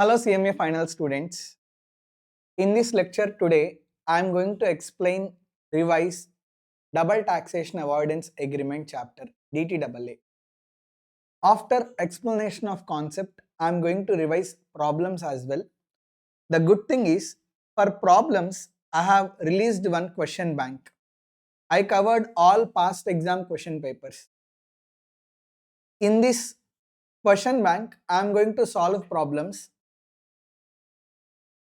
Hello CMA final students. In this lecture today, I am going to explain, revise Double Taxation Avoidance Agreement chapter DTAA. After explanation of concept, I am going to revise problems as well. The good thing is, for problems, I have released one question bank. I covered all past exam question papers. In this question bank, I am going to solve problems.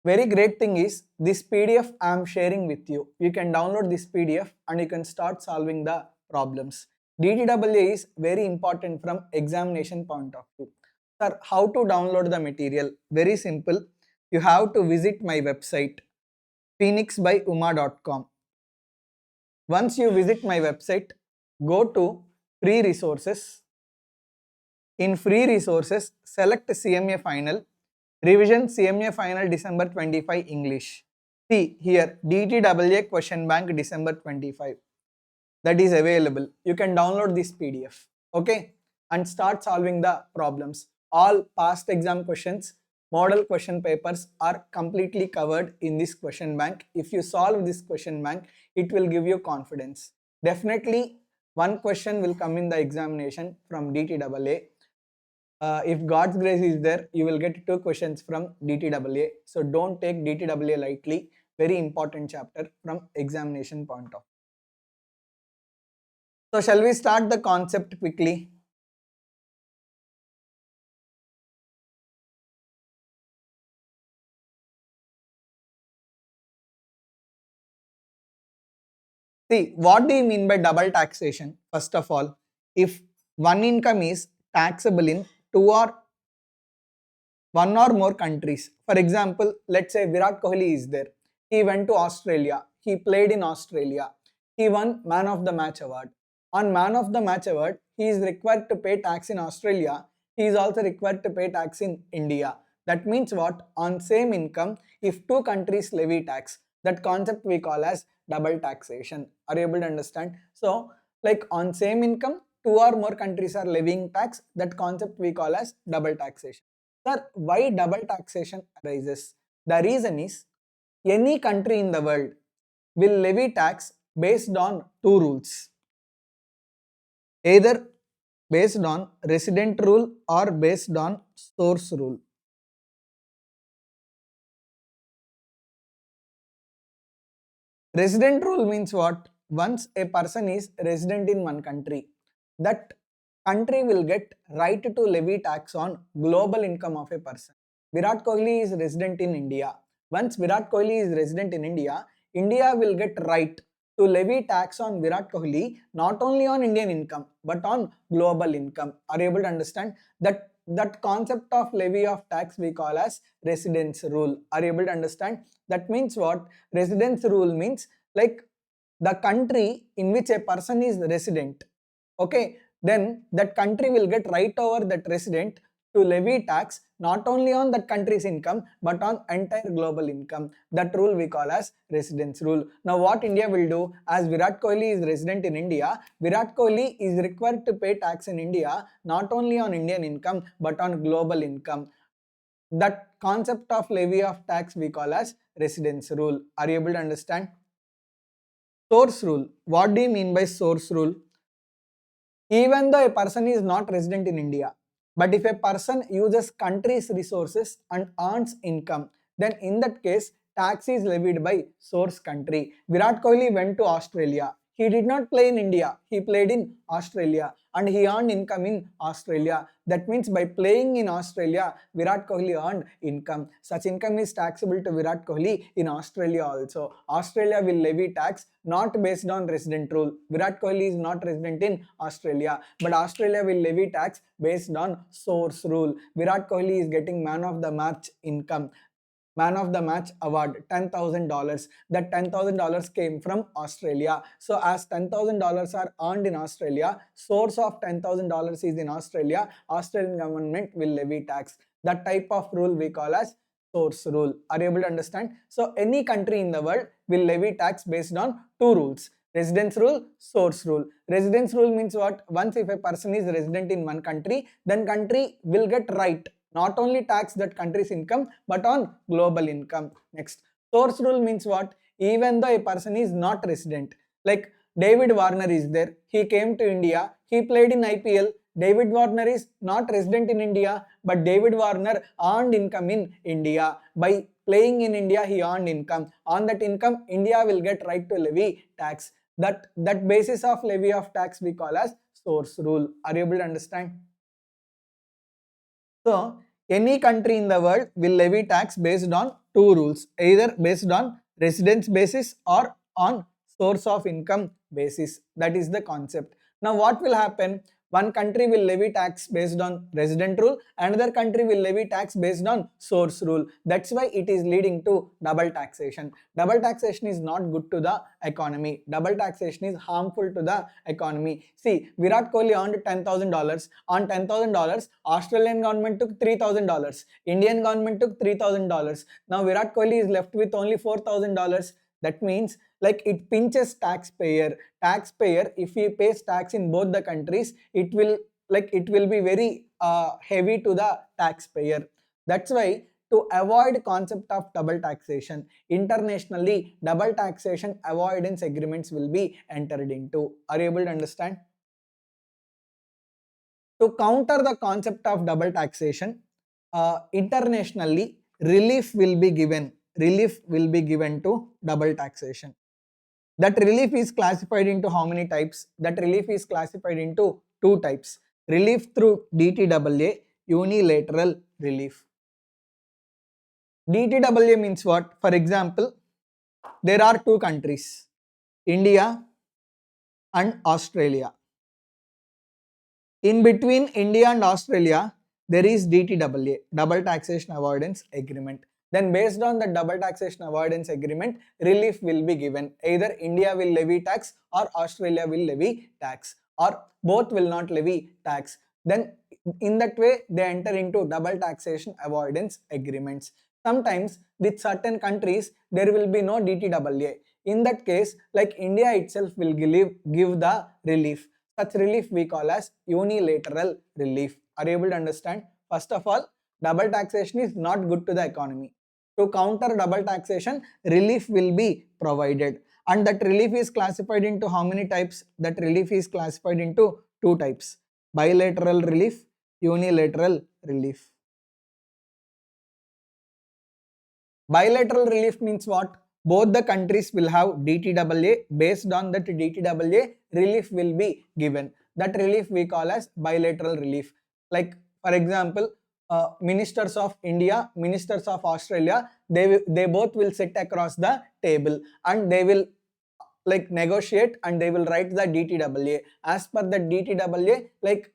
Very great thing is this PDF I am sharing with you. You can download this PDF and you can start solving the problems. DTAA is very important from examination point of view. Sir, how to download the material? Very simple. You have to visit my website phoenixbyuma.com. Once you visit my website, go to free resources. In free resources, select CMA Final. Revision CMA Final December 25 English. See here DTAA question bank December 25. That is available. You can download this PDF. Okay. And start solving the problems. All past exam questions, model question papers are completely covered in this question bank. If you solve this question bank, it will give you confidence. Definitely one question will come in the examination from DTAA. If God's grace is there, you will get 2 questions from DTAA. So don't take DTAA lightly. Very important chapter from examination point of view. So shall we start the concept quickly? See, what do you mean by double taxation? First of all, if one income is taxable in one or more countries. For example, let's say Virat Kohli is there. He went to Australia. He played in Australia. He won Man of the Match award. On Man of the Match award, he is required to pay tax in Australia. He is also required to pay tax in India. That means what? On same income, if 2 countries levy tax, that concept we call as double taxation. Are you able to understand? So, like on same income, 2 or more countries are levying tax. That concept we call as double taxation. Sir, why double taxation arises? The reason is any country in the world will levy tax based on 2 rules. Either based on resident rule or based on source rule. Resident rule means what? Once a person is resident in one country, that country will get right to levy tax on global income of a person. Virat Kohli is resident in India. Once Virat Kohli is resident in India, India will get right to levy tax on Virat Kohli not only on Indian income but on global income. Are you able to understand? That concept of levy of tax we call as residence rule. Are you able to understand? That means what? Residence rule means like the country in which a person is resident, okay, then that country will get right over that resident to levy tax not only on that country's income but on entire global income. That rule we call as residence rule. Now what India will do, as Virat Kohli is resident in India, Virat Kohli is required to pay tax in India not only on Indian income but on global income. That concept of levy of tax we call as residence rule. Are you able to understand? Source rule. What do you mean by source rule? Even though a person is not resident in India, but if a person uses country's resources and earns income, then in that case, tax is levied by source country. Virat Kohli went to Australia. He did not play in India. He played in Australia and he earned income in Australia. That means by playing in Australia, Virat Kohli earned income. Such income is taxable to Virat Kohli in Australia also. Australia will levy tax not based on resident rule. Virat Kohli is not resident in Australia, but Australia will levy tax based on source rule. Virat Kohli is getting man of the match income. Man of the match award, $10,000. That $10,000 came from Australia. So as $10,000 are earned in Australia, source of $10,000 is in Australia, Australian government will levy tax. That type of rule we call as source rule. Are you able to understand? So any country in the world will levy tax based on 2 rules. Residence rule, source rule. Residence rule means what? Once if a person is resident in one country, then country will get right not only tax that country's income but on global income. Next, source rule means what? Even though a person is not resident, like David Warner is there, he came to India, he played in IPL. David Warner is not resident in India, but David Warner earned income in India. By playing in India, he earned income. On that income, India will get right to levy tax. That basis of levy of tax we call as source rule. Are you able to understand? So, any country in the world will levy tax based on two rules, either based on residence basis or on source of income basis. That is the concept. Now, what will happen? One country will levy tax based on resident rule, another country will levy tax based on source rule. That's why it is leading to double taxation. Double taxation is not good to the economy. Double taxation is harmful to the economy. See, Virat Kohli earned $10,000. On $10,000, Australian government took $3,000. Indian government took $3,000. Now Virat Kohli is left with only $4,000. That means like it pinches taxpayer. Taxpayer, if he pays tax in both the countries, it will be very heavy to the taxpayer. That's why to avoid concept of double taxation, internationally double taxation avoidance agreements will be entered into. Are you able to understand? To counter the concept of double taxation, internationally relief will be given. Relief will be given to double taxation. That relief is classified into how many types? That relief is classified into two types. Relief through DTAA, unilateral relief. DTAA means what? For example, there are two countries, India and Australia. In between India and Australia, there is DTAA, Double Taxation Avoidance Agreement. Then based on the Double Taxation Avoidance Agreement, relief will be given. Either India will levy tax or Australia will levy tax, or both will not levy tax. Then in that way, they enter into Double Taxation Avoidance Agreements. Sometimes with certain countries, there will be no DTAA. In that case, like India itself will give the relief. Such relief we call as unilateral relief. Are you able to understand? First of all, double taxation is not good to the economy. To counter double taxation, relief will be provided. And that relief is classified into how many types? That relief is classified into two types. Bilateral relief, unilateral relief. Bilateral relief means what? Both the countries will have DTAA. Based on that DTAA, relief will be given. That relief we call as bilateral relief. Like for example, ministers of India, ministers of Australia, they both will sit across the table and they will like negotiate and they will write the DTAA. As per the DTAA, like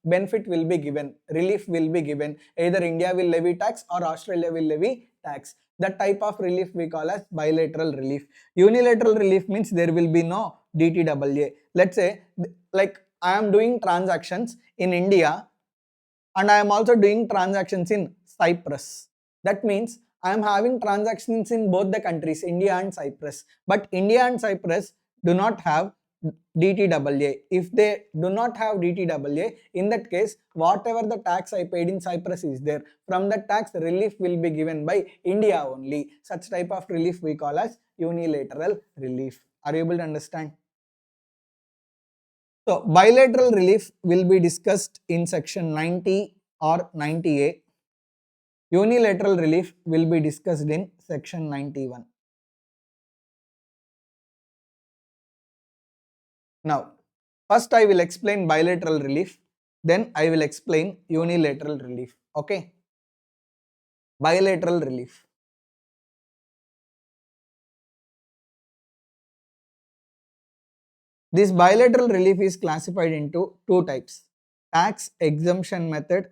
benefit will be given, relief will be given. Either India will levy tax or Australia will levy tax. That type of relief we call as bilateral relief. Unilateral relief means there will be no DTAA. Let's say like I am doing transactions in India and I am also doing transactions in Cyprus. That means I am having transactions in both the countries, India and Cyprus. But India and Cyprus do not have DTAA. If they do not have DTAA, in that case, whatever the tax I paid in Cyprus is there, from that tax relief will be given by India only. Such type of relief we call as unilateral relief. Are you able to understand? So, bilateral relief will be discussed in section 90 or 90A. Unilateral relief will be discussed in section 91. Now, first I will explain bilateral relief, then I will explain unilateral relief. Okay. Bilateral relief. This bilateral relief is classified into two types: tax exemption method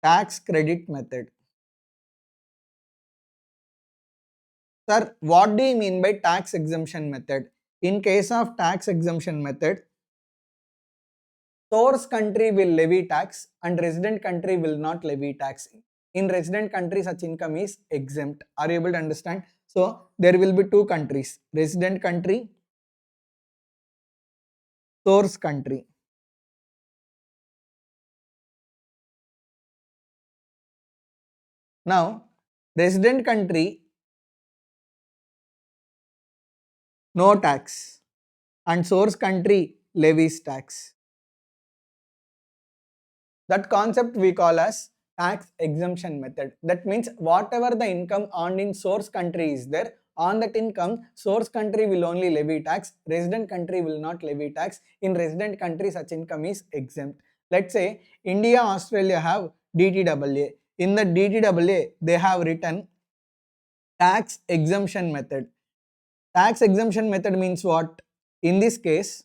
tax credit method. Sir, what do you mean by tax exemption method? In case of tax exemption method, source country will levy tax and resident country will not levy tax. In resident country, such income is exempt. Are you able to understand? So, there will be two countries, resident country source country. Now, resident country, no tax, and source country levies tax. That concept we call as tax exemption method. That means whatever the income earned in source country is there, on that income, source country will only levy tax, resident country will not levy tax. In resident country, such income is exempt. Let's say India, Australia have DTAA. In the DTAA, they have written tax exemption method. Tax exemption method means what? In this case,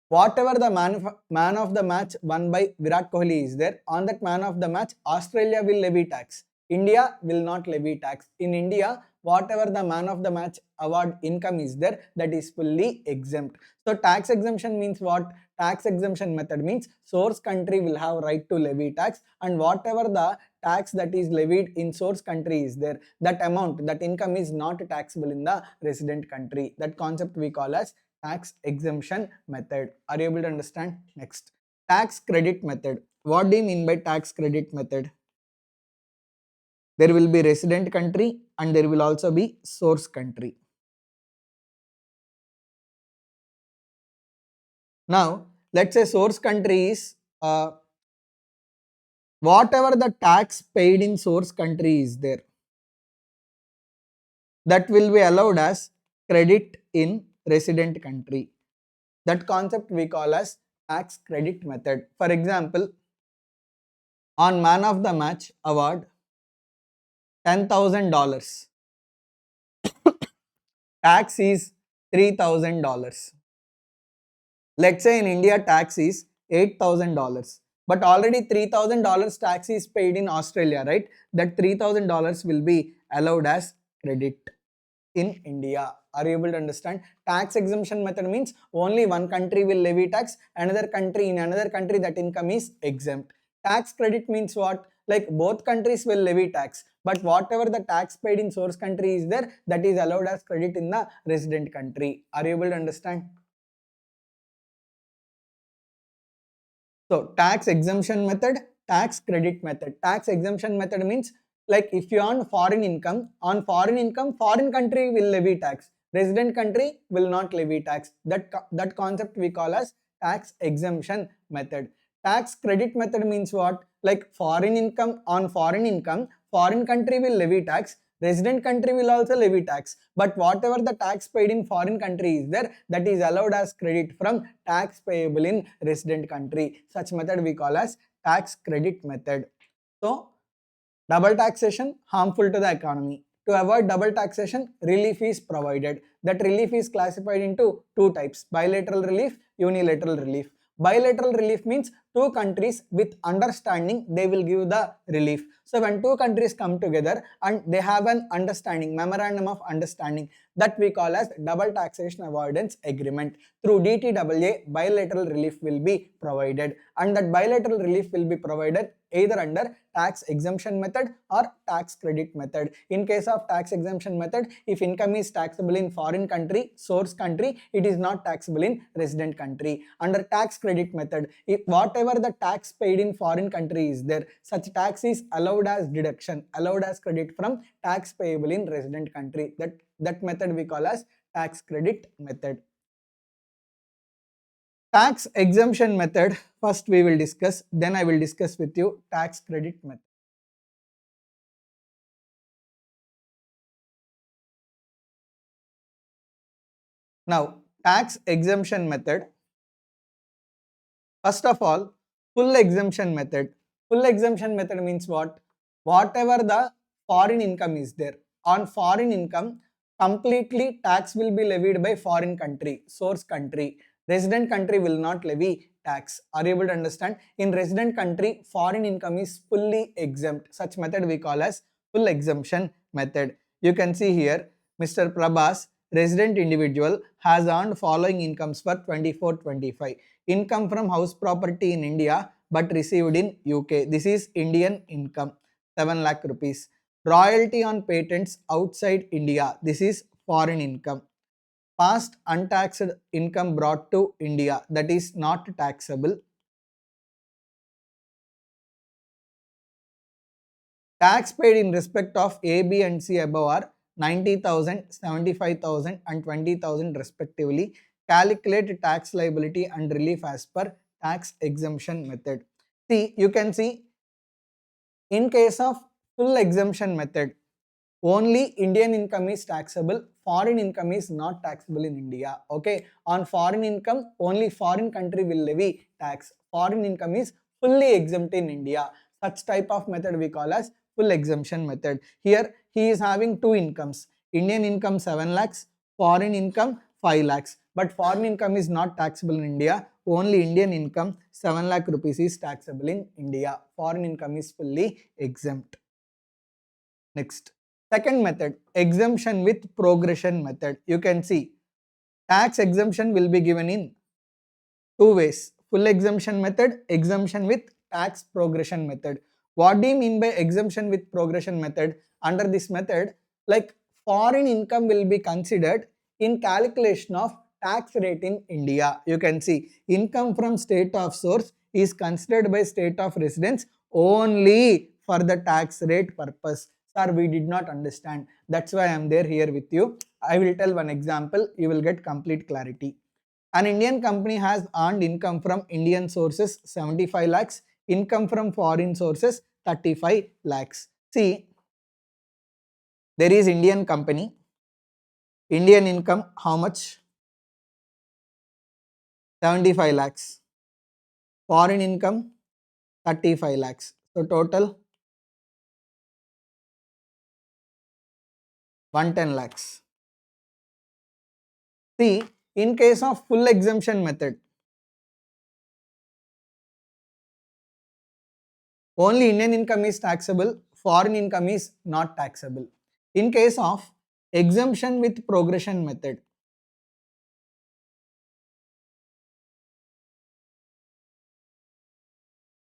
whatever the man of the match won by Virat Kohli is there, on that man of the match, Australia will levy tax. India will not levy tax. In India, whatever the man of the match award income is there, that is fully exempt. So tax exemption means what? Tax exemption method means source country will have right to levy tax, and whatever the tax that is levied in source country is there, that amount, that income is not taxable in the resident country. That concept we call as tax exemption method. Are you able to understand? Next, tax credit method. What do you mean by tax credit method? There will be resident country and there will also be source country. Now, let's say source country is whatever the tax paid in source country is there, that will be allowed as credit in resident country. That concept we call as tax credit method. For example, on man of the match award, $10,000. Tax is $3,000. Let's say in India tax is $8,000. But already $3,000 tax is paid in Australia, right? That $3,000 will be allowed as credit in India. Are you able to understand? Tax exemption method means only one country will levy tax, another country, in another country that income is exempt. Tax credit means what? Like both countries will levy tax, but whatever the tax paid in source country is there, that is allowed as credit in the resident country. Are you able to understand? So tax exemption method, tax credit method. Tax exemption method means like if you earn foreign income, on foreign income, foreign country will levy tax. Resident country will not levy tax. That concept we call as tax exemption method. Tax credit method means what? Like foreign income, on foreign income, foreign country will levy tax. Resident country will also levy tax, but whatever the tax paid in foreign country is there, that is allowed as credit from tax payable in resident country. Such method we call as tax credit method. So double taxation harmful to the economy. To avoid double taxation, relief is provided. That relief is classified into two types: bilateral relief, unilateral relief. Bilateral relief means two countries with understanding, they will give the relief. So when two countries come together and they have an understanding, memorandum of understanding, that we call as double taxation avoidance agreement. Through DTAA, bilateral relief will be provided, and that bilateral relief will be provided either under tax exemption method or tax credit method. In case of tax exemption method, if income is taxable in foreign country, source country, it is not taxable in resident country. Under tax credit method, if whatever the tax paid in foreign country is there, such tax is allowed as deduction, allowed as credit from tax payable in resident country. That method we call as tax credit method. Tax exemption method, first we will discuss, then I will discuss with you tax credit method. Now, tax exemption method. First of all, full exemption method. Full exemption method means what? Whatever the foreign income is there, on foreign income, completely tax will be levied by foreign country, source country. Resident country will not levy tax. Are you able to understand? In resident country, foreign income is fully exempt. Such method we call as full exemption method. You can see here, Mr. Prabhas, resident individual, has earned following incomes for 24-25. Income from house property in India but received in UK. This is Indian income, 7 lakh rupees. Royalty on patents outside India. This is foreign income. past untaxed income brought to India that is not taxable. Tax paid in respect of A, B and C above are 90,000, 75,000 and 20,000 respectively. Calculate tax liability and relief as per tax exemption method. See, you can see in case of full exemption method, only Indian income is taxable, foreign income is not taxable in India. Okay, on foreign income, only foreign country will levy tax. Foreign income is fully exempt in India. Such type of method we call as full exemption method. Here he is having two incomes. Indian income 7 lakhs, foreign income 5 lakhs. But foreign income is not taxable in India. Only Indian income 7 lakh rupees is taxable in India. Foreign income is fully exempt. Next. Second method, exemption with progression method. You can see tax exemption will be given in two ways. Full exemption method, exemption with tax progression method. What do you mean by exemption with progression method? Under this method, like foreign income will be considered in calculation of tax rate in India. You can see income from state of source is considered by state of residence only for the tax rate purpose. Sir, we did not understand. That's why I am there here with you. I will tell one example. You will get complete clarity. An Indian company has earned income from Indian sources 75 lakhs, income from foreign sources 35 lakhs. See, there is Indian company, Indian income how much? 75 lakhs. Foreign income 35 lakhs. So total 110 lakhs. See, in case of full exemption method, only Indian income is taxable, foreign income is not taxable. In case of exemption with progression method,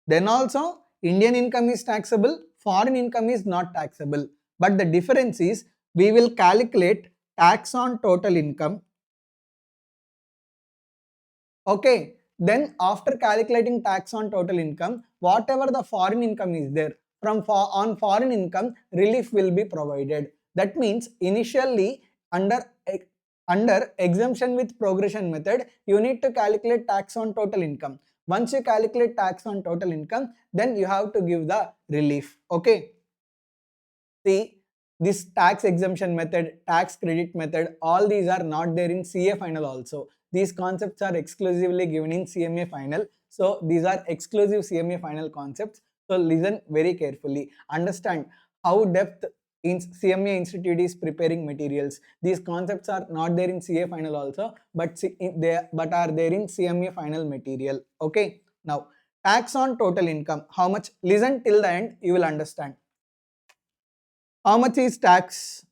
then also Indian income is taxable, foreign income is not taxable. But the difference is we will calculate tax on total income. Okay, then after calculating tax on total income, whatever the foreign income is there, on foreign income, relief will be provided. That means initially under exemption with progression method, you need to calculate tax on total income. Once you calculate tax on total income, then you have to give the relief. Okay. See, this tax exemption method, tax credit method, all these are not there in CA final also. These concepts are exclusively given in CMA final. So these are exclusive CMA final concepts. So listen very carefully. Understand how depth in CMA Institute is preparing materials. These concepts are not there in CA final also, but are there in CMA final material. Okay. Now, tax on total income. How much? Listen till the end. You will understand. How much is tax?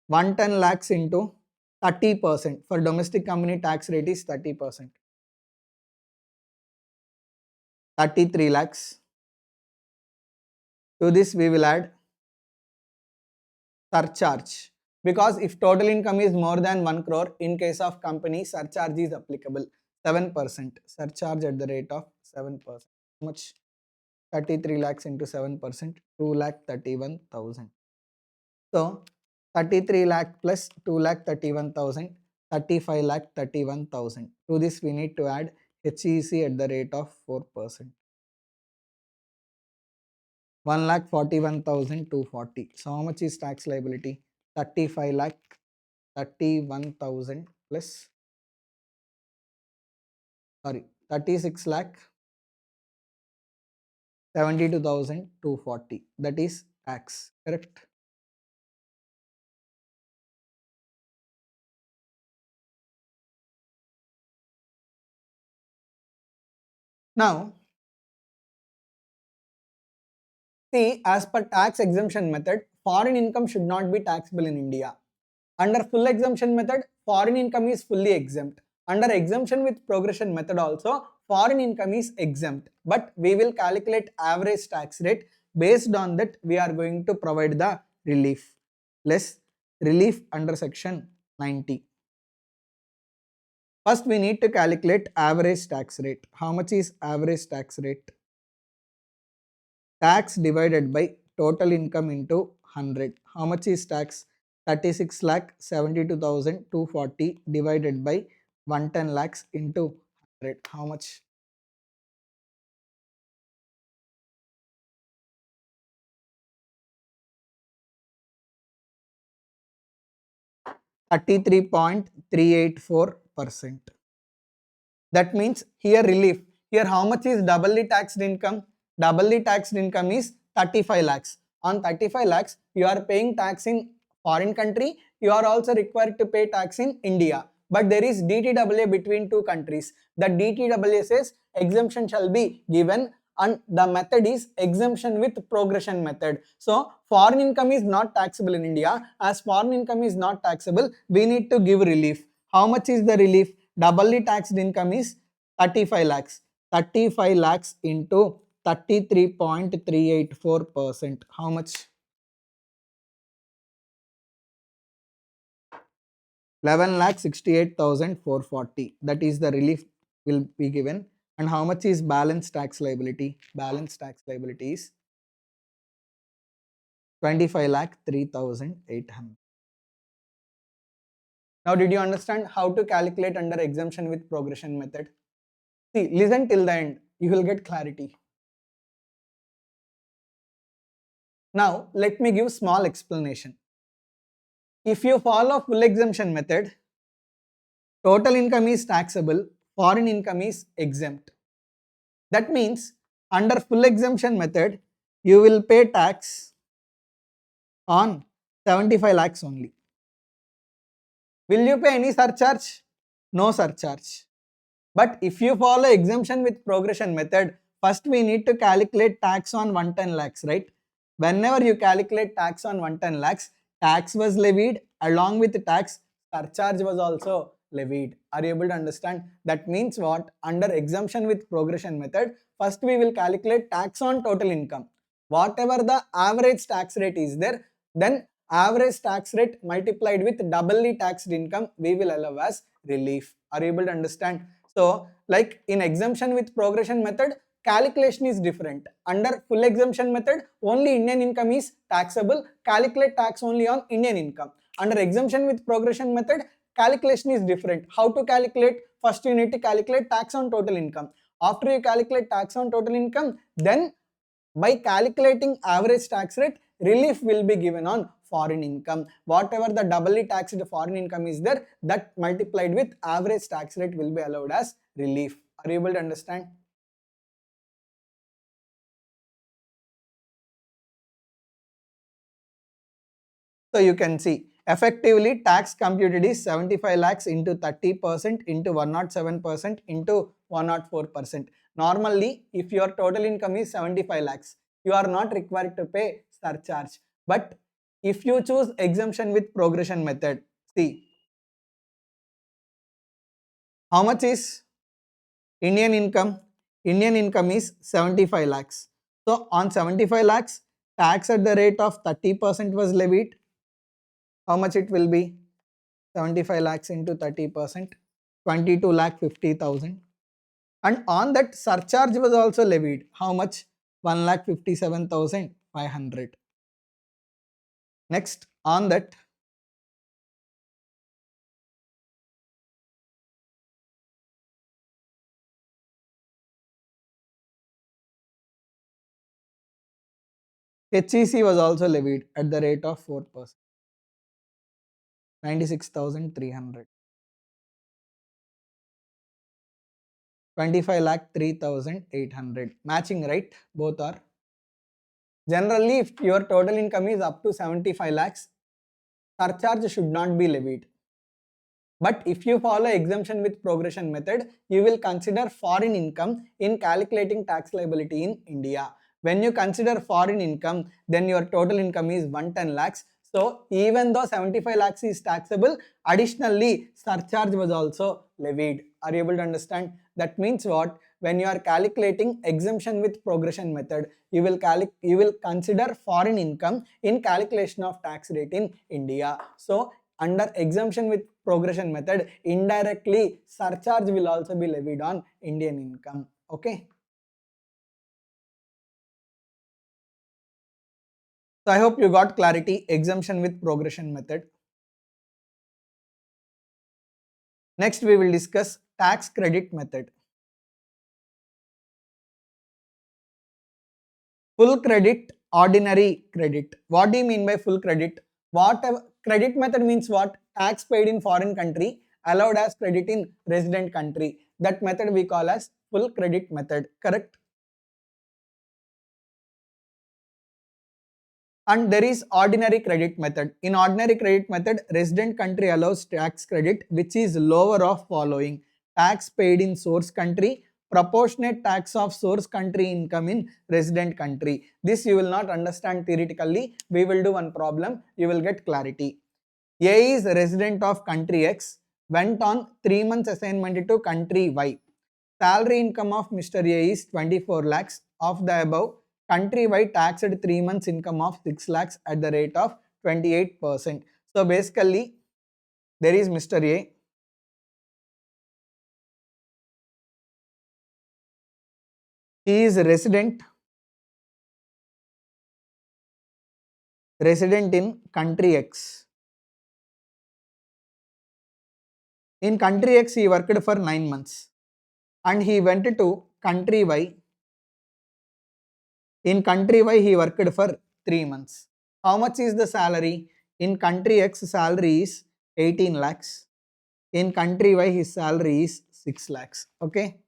110 lakhs into 30%. For domestic company, tax rate is 30%. 33 lakhs. To this we will add surcharge. Because if total income is more than 1 crore, in case of company, surcharge is applicable. 7%. Surcharge at the rate of 7%. How much? 33 lakhs into 7%. 2,31,000. So 33 lakh plus 2 lakh 31,000, 35 lakh 31,000. To this we need to add HEC at the rate of 4%. 1,41,240. So how much is tax liability? 35 lakh 31,000 plus 36 lakh 72,240. That is tax, correct? Now, see, as per tax exemption method, foreign income should not be taxable in India. Under full exemption method, foreign income is fully exempt. Under exemption with progression method also, foreign income is exempt. But we will calculate average tax rate. Based on that, we are going to provide the relief. Less relief under section 90. First, we need to calculate average tax rate. How much is average tax rate? Tax divided by total income into 100. How much is tax? 36 lakh 72,240 divided by 110 lakhs into 100. How much? 33.384%. That means here relief. Here how much is doubly taxed income? Doubly taxed income is 35 lakhs. On 35 lakhs, you are paying tax in foreign country. You are also required to pay tax in India. But there is DTAA between two countries. The DTAA says exemption shall be given, and the method is exemption with progression method. So foreign income is not taxable in India. As foreign income is not taxable, we need to give relief. How much is the relief? Doubly taxed income is 35 lakhs. 35 lakhs into 33.384%. How much? 11,68,440. That is the relief will be given. And how much is balance tax liability? Balance tax liability is 25,03,800. Now, did you understand how to calculate under exemption with progression method? See, listen till the end. You will get clarity. Now, let me give small explanation. If you follow full exemption method, total income is taxable, foreign income is exempt. That means under full exemption method, you will pay tax on 75 lakhs only. Will you pay any surcharge? No surcharge. But if you follow exemption with progression method, first we need to calculate tax on 110 lakhs, right? Whenever you calculate tax on 110 lakhs, tax was levied, along with tax, surcharge was also levied. Are you able to understand? That means what? Under exemption with progression method, first we will calculate tax on total income. Whatever the average tax rate is there, then average tax rate multiplied with doubly taxed income, we will allow as relief. Are you able to understand? So, like in exemption with progression method, calculation is different. Under full exemption method, only Indian income is taxable. Calculate tax only on Indian income. Under exemption with progression method, calculation is different. How to calculate? First, you need to calculate tax on total income. After you calculate tax on total income, then by calculating average tax rate, relief will be given on foreign income. Whatever the doubly taxed foreign income is there, that multiplied with average tax rate will be allowed as relief. Are you able to understand? So you can see effectively tax computed is 75 lakhs into 30% into 107% into 104%. Normally, if your total income is 75 lakhs, you are not required to pay surcharge. But if you choose exemption with progression method, see how much is Indian income? Indian income is 75 lakhs. So on 75 lakhs, tax at the rate of 30% was levied. How much it will be? 75 lakhs into 30%, 22 lakh 50,000. And on that surcharge was also levied. How much? 1,57,500. Next, on that HEC was also levied at the rate of 4%, 96,300. 25 lakh 3,800. Matching, right? Both are. Generally, if your total income is up to 75 lakhs, surcharge should not be levied. But if you follow exemption with progression method, you will consider foreign income in calculating tax liability in India. When you consider foreign income, then your total income is 110 lakhs. So even though 75 lakhs is taxable, additionally surcharge was also levied. Are you able to understand? That means what? When you are calculating exemption with progression method, you will consider foreign income in calculation of tax rate in India. So under exemption with progression method, indirectly surcharge will also be levied on Indian income. Okay. So I hope you got clarity, exemption with progression method. Next we will discuss tax credit method. Full credit, ordinary credit. What do you mean by full credit? Whatever credit method means what? Tax paid in foreign country allowed as credit in resident country. That method we call as full credit method, correct? And there is ordinary credit method. In ordinary credit method, resident country allows tax credit which is lower of following: tax paid in source country, proportionate tax of source country income in resident country. This you will not understand theoretically. We will do one problem, you will get clarity. A is resident of country X, went on 3 months assignment to country Y. Salary income of Mr. A is 24 lakhs. Of the above, country Y taxed 3 months income of 6 lakhs at the rate of 28%. So basically, there is Mr. A. He is resident in country X. In country X, he worked for 9 months and he went to country Y. In country Y, he worked for 3 months. How much is the salary? In country X, salary is 18 lakhs. In country Y, his salary is 6 lakhs. Okay.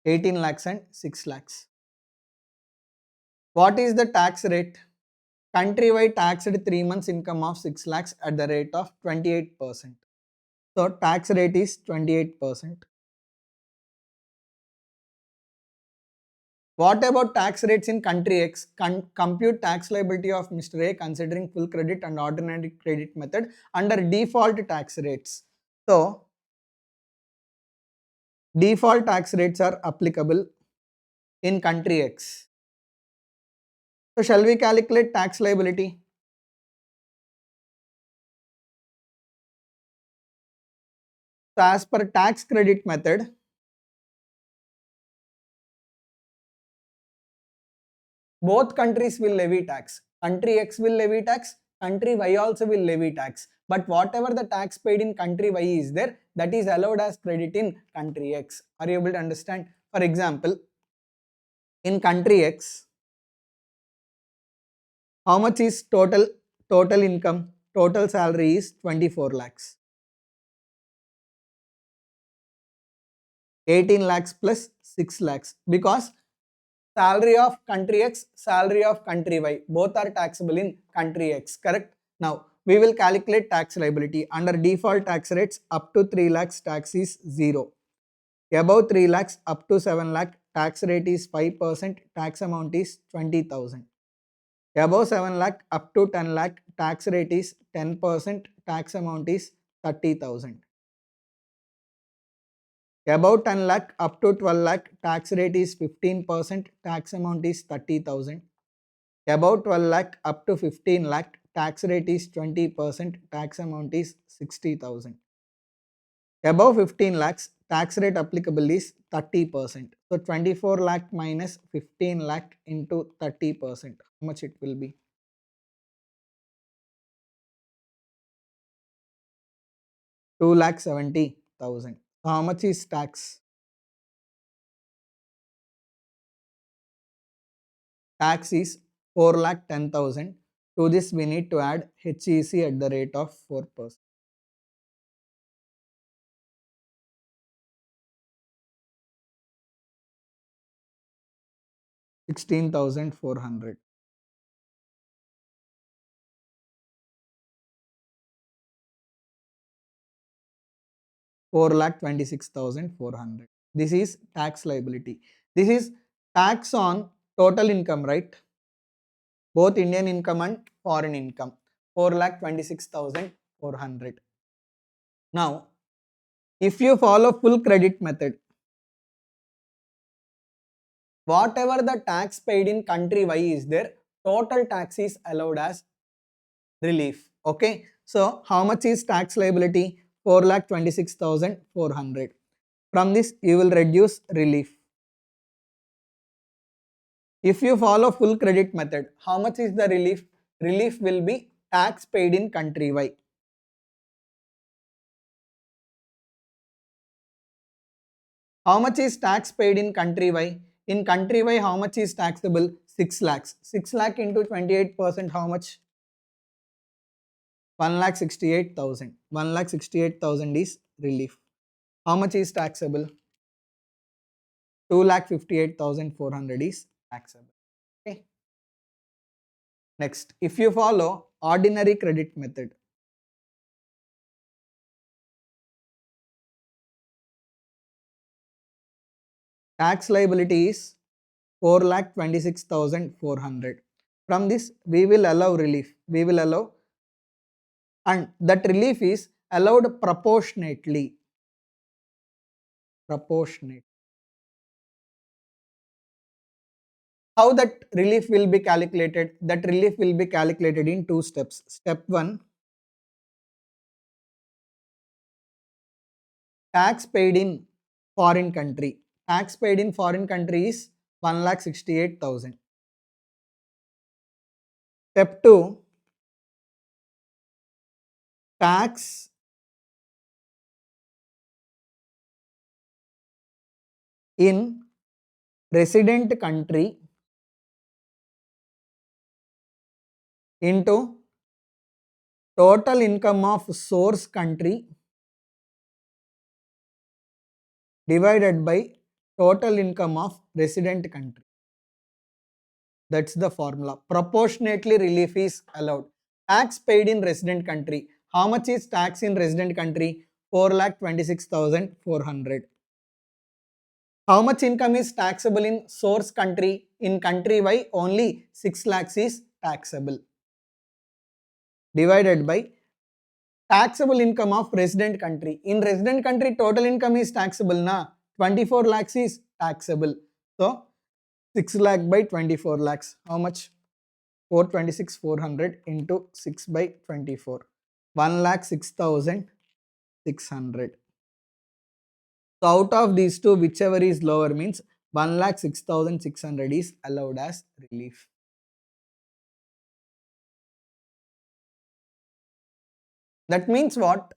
18 lakhs and 6 lakhs. What is the tax rate? Country Y taxed 3 months income of 6 lakhs at the rate of 28%. So tax rate is 28%. What about tax rates in country X? Compute tax liability of Mr. A considering full credit and ordinary credit method under default tax rates. So default tax rates are applicable in country X. So shall we calculate tax liability? So as per tax credit method, both countries will levy tax. Country X will levy tax, country Y also will levy tax. But whatever the tax paid in country Y is there, that is allowed as credit in country X. Are you able to understand? For example, in country X, how much is total income? Total salary is 24 lakhs. 18 lakhs plus 6 lakhs because salary of country X, salary of country Y, both are taxable in country X, correct? Now, we will calculate tax liability. Under default tax rates, up to 3 lakhs tax is 0. Above 3 lakhs, up to 7 lakh, tax rate is 5%, tax amount is 20,000. Above 7 lakh, up to 10 lakh, tax rate is 10%, tax amount is 30,000. About 10 lakh up to 12 lakh, tax rate is 15%, tax amount is 30,000. About 12 lakh up to 15 lakh, tax rate is 20%, tax amount is 60,000. Above 15 lakhs, tax rate applicable is 30%. So 24 lakh minus 15 lakh into 30%. How much it will be? 2,70,000. So how much is tax? Tax is 4,10,000. To this we need to add HEC at the rate of 4%. 16,400. 4,26,400. This is tax liability. This is tax on total income, right? Both Indian income and foreign income. 4,26,400. Now, if you follow full credit method, whatever the tax paid in country Y is there, total tax is allowed as relief. Okay. So how much is tax liability? 4,26,400. From this you will reduce relief. If you follow full credit method, how much is the relief? Relief will be tax paid in country Y. How much is tax paid in country Y? In country Y, how much is taxable? 6 lakhs. 6 lakh into 28%, how much? 1,68,000. 1,68,000 is relief. How much is taxable? 2,58,400 is taxable. Okay. Next, if you follow ordinary credit method, tax liability is 4,26,400. From this, we will allow relief. We will allow, and that relief is allowed proportionately. Proportionate. How that relief will be calculated? That relief will be calculated in 2 steps. Step 1, tax paid in foreign country. Tax paid in foreign country is 1,68,000. Step 2, tax in resident country into total income of source country divided by total income of resident country. That's the formula. Proportionately relief is allowed. Tax paid in resident country. How much is tax in resident country? 4,26,400. How much income is taxable in source country? In country Y, only 6 lakhs is taxable. Divided by taxable income of resident country. In resident country, total income is taxable na. 24 lakhs is taxable. So 6 lakh by 24 lakhs. How much? 426,400 into 6 by 24. 1,06,600. So out of these two, whichever is lower means 1,06,600 is allowed as relief. That means what?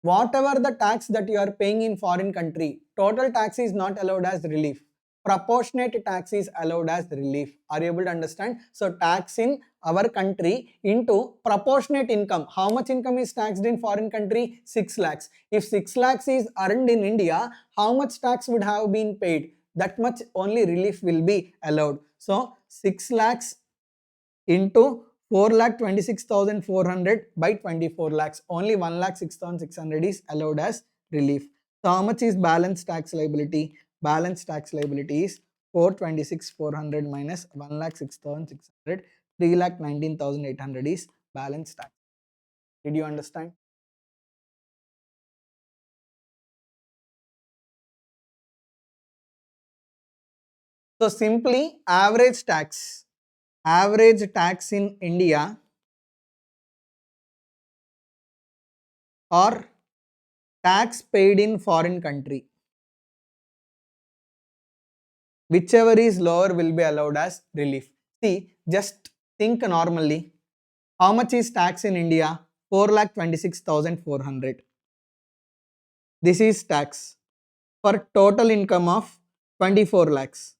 Whatever the tax that you are paying in foreign country, total tax is not allowed as relief. Proportionate tax is allowed as relief. Are you able to understand? So tax in our country into proportionate income. How much income is taxed in foreign country? 6 lakhs. If 6 lakhs is earned in India, how much tax would have been paid? That much only relief will be allowed. So 6 lakhs into 4,26,400 by 24 lakhs. Only 1,06,600 is allowed as relief. So how much is balance tax liability? Balance tax liability is 426,400 minus 1,06,600. 3,19,800 is balance tax. Did you understand? So simply average tax in India or tax paid in foreign country, whichever is lower will be allowed as relief. See, just think normally. How much is tax in India? 4,26,400. This is tax for total income of 24 lakhs.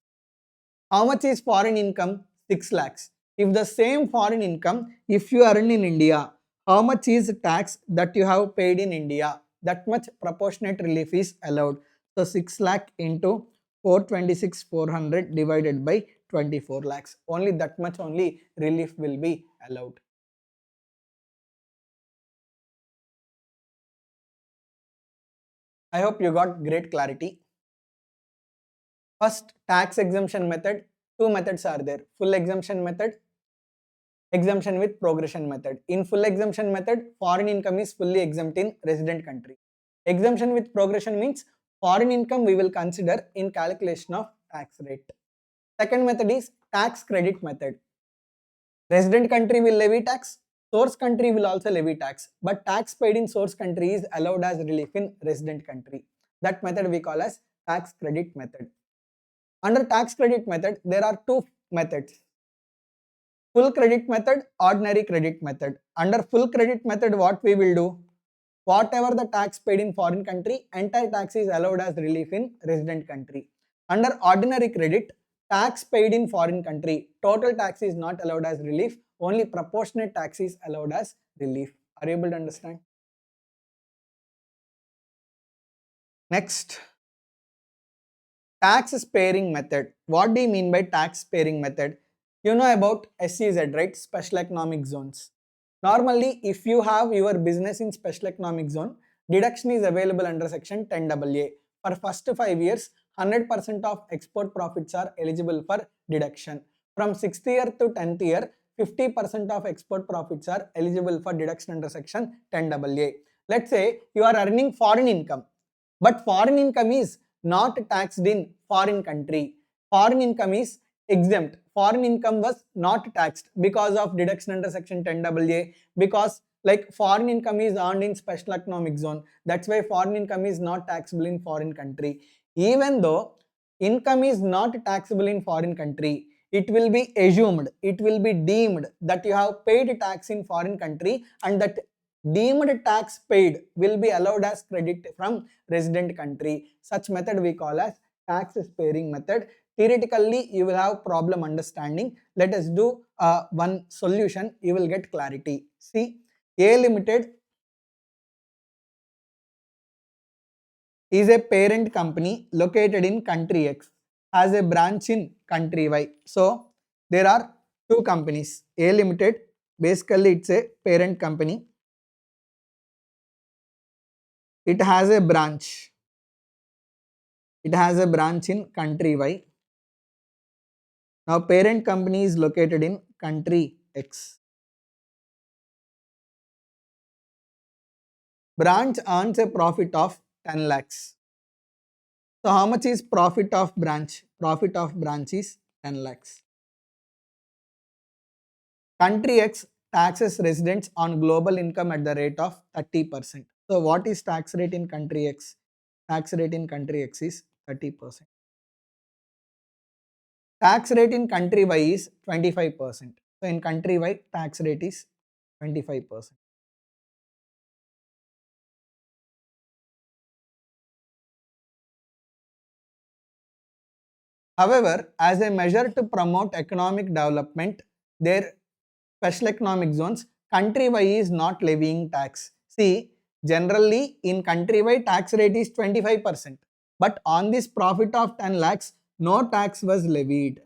How much is foreign income? 6 lakhs. If the same foreign income, if you earn in India, how much is tax that you have paid in India? That much proportionate relief is allowed. So 6 lakh into 426,400 divided by 24 lakhs. Only that much only relief will be allowed. I hope you got great clarity. First, tax exemption method. Two methods are there. Full exemption method, exemption with progression method. In full exemption method, foreign income is fully exempt in resident country. Exemption with progression means foreign income we will consider in calculation of tax rate. Second method is tax credit method. Resident country will levy tax, source country will also levy tax, but tax paid in source country is allowed as relief in resident country. That method we call as tax credit method. Under tax credit method, there are two methods: full credit method, ordinary credit method. Under full credit method, what we will do? Whatever the tax paid in foreign country, entire tax is allowed as relief in resident country. Under ordinary credit, tax paid in foreign country, total tax is not allowed as relief, only proportionate tax is allowed as relief. Are you able to understand? Next, tax sparing method. What do you mean by tax sparing method? You know about SEZ, right? Special economic zones. Normally, if you have your business in special economic zone, deduction is available under section 10AA. For first 5 years, 100% of export profits are eligible for deduction. From 6th year to 10th year, 50% of export profits are eligible for deduction under section 10AA. Let's say you are earning foreign income, but foreign income is not taxed in foreign country. Foreign income is exempt. Foreign income was not taxed because of deduction under section 10AA, because like foreign income is earned in special economic zone. That's why foreign income is not taxable in foreign country. Even though income is not taxable in foreign country, it will be assumed, it will be deemed that you have paid tax in foreign country, and that deemed tax paid will be allowed as credit from resident country. Such method we call as tax sparing method. Theoretically, you will have problem understanding. Let us do one solution, you will get clarity. See, A Limited is a parent company located in country X, has a branch in country Y. So, there are two companies. A Limited, basically it's a parent company. It has a branch. It has a branch in country Y. Now, parent company is located in country X. Branch earns a profit of 10 lakhs. So, how much is profit of branch? Profit of branch is 10 lakhs. Country X taxes residents on global income at the rate of 30%. So, what is tax rate in country X? Tax rate in country X is 30%. Tax rate in country Y is 25%. So, in country Y, tax rate is 25%. However, as a measure to promote economic development, their special economic zones, country Y is not levying tax. See, generally in country Y tax rate is 25%, but on this profit of 10 lakhs, no tax was levied,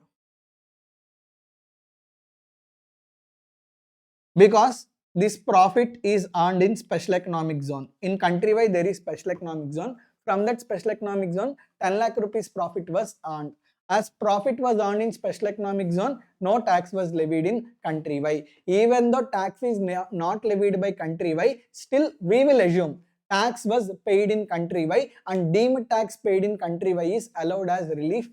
because this profit is earned in special economic zone. In country Y there is special economic zone. From that special economic zone, 10 lakh rupees profit was earned. As profit was earned in special economic zone, no tax was levied in country Y. Even though tax is not levied by country Y, still we will assume tax was paid in country Y, and deemed tax paid in country Y is allowed as relief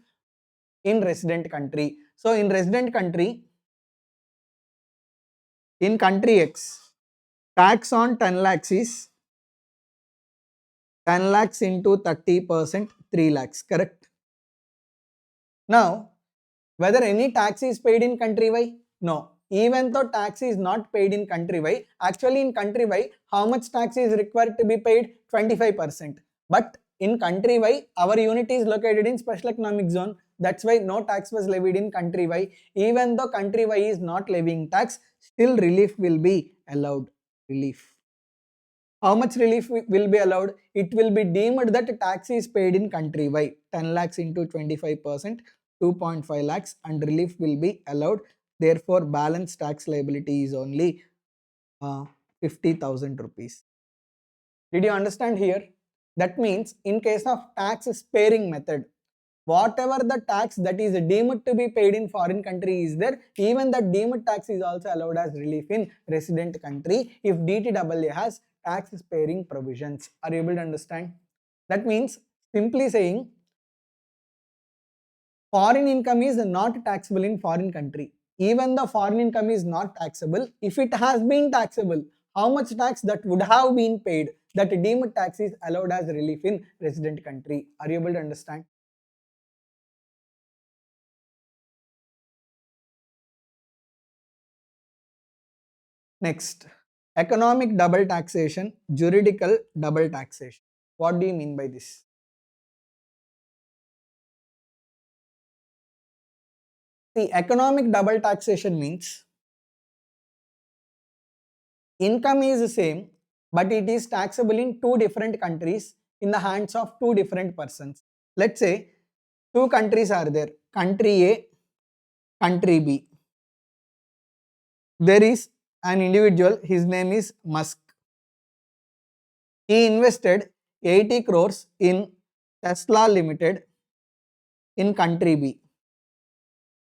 in resident country. So in resident country, in country X, tax on 10 lakhs is 10 lakhs into 30%, 3 lakhs, correct? Now, whether any tax is paid in country Y? No. Even though tax is not paid in country Y, actually in country Y, how much tax is required to be paid? 25%. But in country Y, our unit is located in special economic zone. That's why no tax was levied in country Y. Even though country Y is not levying tax, still relief will be allowed. Relief. How much relief will be allowed? It will be deemed that tax is paid in country Y. 10 lakhs into 25%, 2.5 lakhs, and relief will be allowed. Therefore, balance tax liability is only 50,000 rupees. Did you understand here? That means in case of tax sparing method, whatever the tax that is deemed to be paid in foreign country is there, even the deemed tax is also allowed as relief in resident country if DTAA has tax sparing provisions. Are you able to understand? That means simply saying foreign income is not taxable in foreign country. even the foreign income is not taxable, if it has been taxable, how much tax that would have been paid, that deemed tax is allowed as relief in resident country. Are you able to understand? Next, economic double taxation, juridical double taxation. What do you mean by this? The economic double taxation means income is the same, but it is taxable in two different countries in the hands of two different persons. Let's say two countries are there, country A, country B. There is an individual, his name is Musk. He invested 80 crores in Tesla Limited in country B.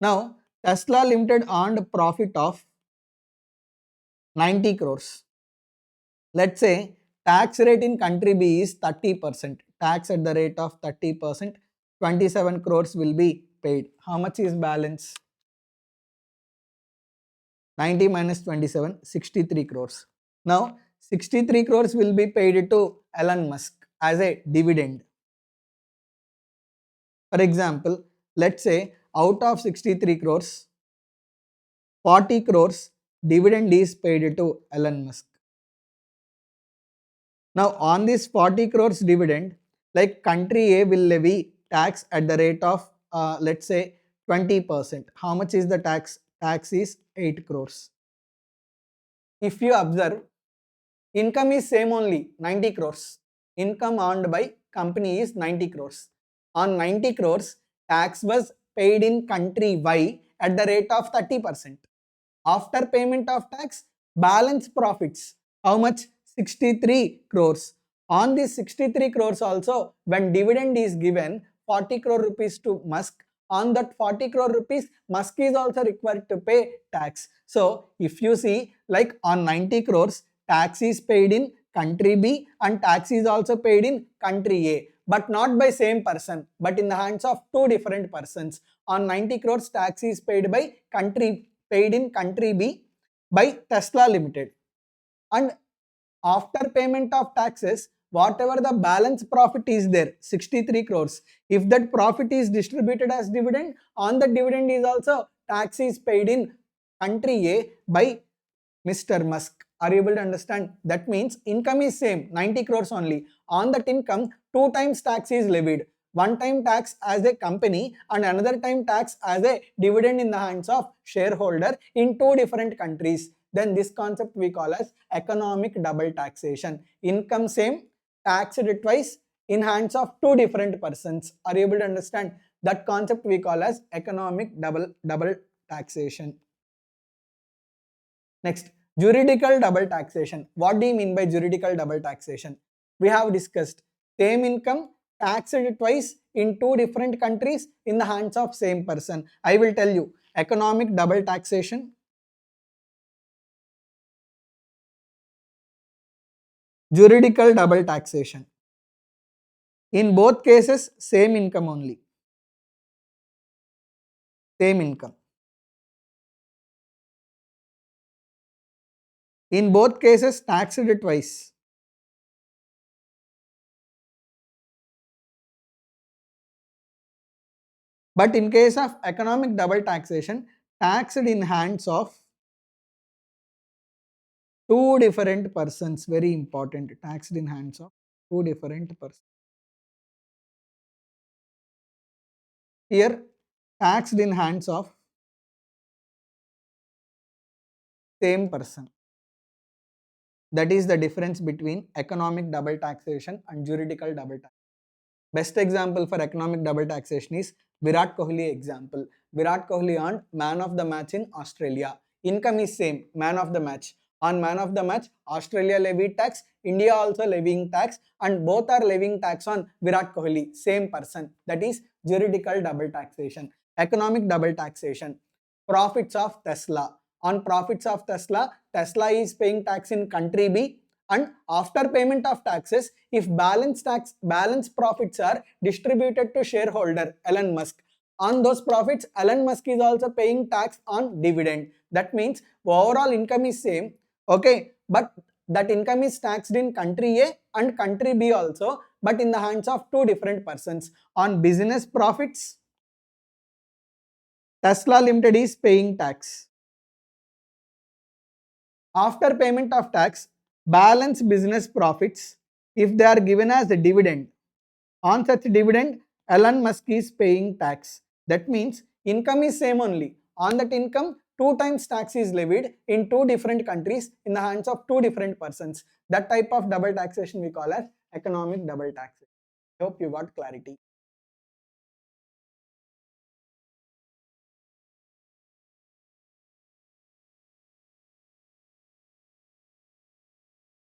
Now, Tesla Limited earned profit of 90 crores. Let's say tax rate in country B is 30%. Tax at the rate of 30%, 27 crores will be paid. How much is balance? 90 minus 27, 63 crores. Now, 63 crores will be paid to Elon Musk as a dividend. For example, let's say out of 63 crores, 40 crores dividend is paid to Elon Musk. Now, on this 40 crores dividend, like country A will levy tax at the rate of let's say 20%. How much is the tax? Tax is 8 crores. If you observe, income is same only, 90 crores. Income earned by company is 90 crores. On 90 crores, tax was paid in country Y at the rate of 30%. After payment of tax, balance profits. How much? 63 crores. On this 63 crores also, when dividend is given, 40 crore rupees to Musk. On that 40 crore rupees, Musk is also required to pay tax. So, if you see, like on 90 crores, tax is paid in country B and tax is also paid in country A, but not by same person, but in the hands of two different persons. On 90 crores, tax is paid in country B by Tesla Limited, and after payment of taxes, whatever the balance profit is there, 63 crores, if that profit is distributed as dividend, on the dividend is also tax is paid in country A by Mr. Musk. Are you able to understand? That means income is same, 90 crores only. On that income, two times tax is levied. One time tax as a company and another time tax as a dividend in the hands of shareholder in two different countries. Then this concept we call as economic double taxation. Income same, taxed twice in hands of two different persons. Are you able to understand? That concept we call as economic double taxation. Next, juridical double taxation. What do you mean by juridical double taxation? We have discussed same income taxed twice in two different countries in the hands of same person. I will tell you economic double taxation, juridical double taxation. In both cases, same income only. Same income. In both cases, taxed twice. But in case of economic double taxation, taxed in hands of two different persons. Very important. Taxed in hands of two different persons. Here, taxed in hands of same person. That is the difference between economic double taxation and juridical double taxation. Best example for economic double taxation is Virat Kohli example. Virat Kohli earned man of the match in Australia. Income is same, man of the match. On man of the match, Australia levied tax, India also levying tax, and both are levying tax on Virat Kohli, same person. That is juridical double taxation. Economic double taxation. Profits of Tesla. On profits of Tesla, Tesla is paying tax in country B, and after payment of taxes, if balance profits are distributed to shareholder Elon Musk, on those profits, Elon Musk is also paying tax on dividend. That means overall income is same, okay, but that income is taxed in country A and country B also, but in the hands of two different persons. On business profits, Tesla Limited is paying tax. After payment of tax, balance business profits, if they are given as a dividend, on such dividend, Elon Musk is paying tax. That means income is same only. On that income, two times tax is levied in two different countries in the hands of two different persons. That type of double taxation we call as economic double taxation. I hope you got clarity.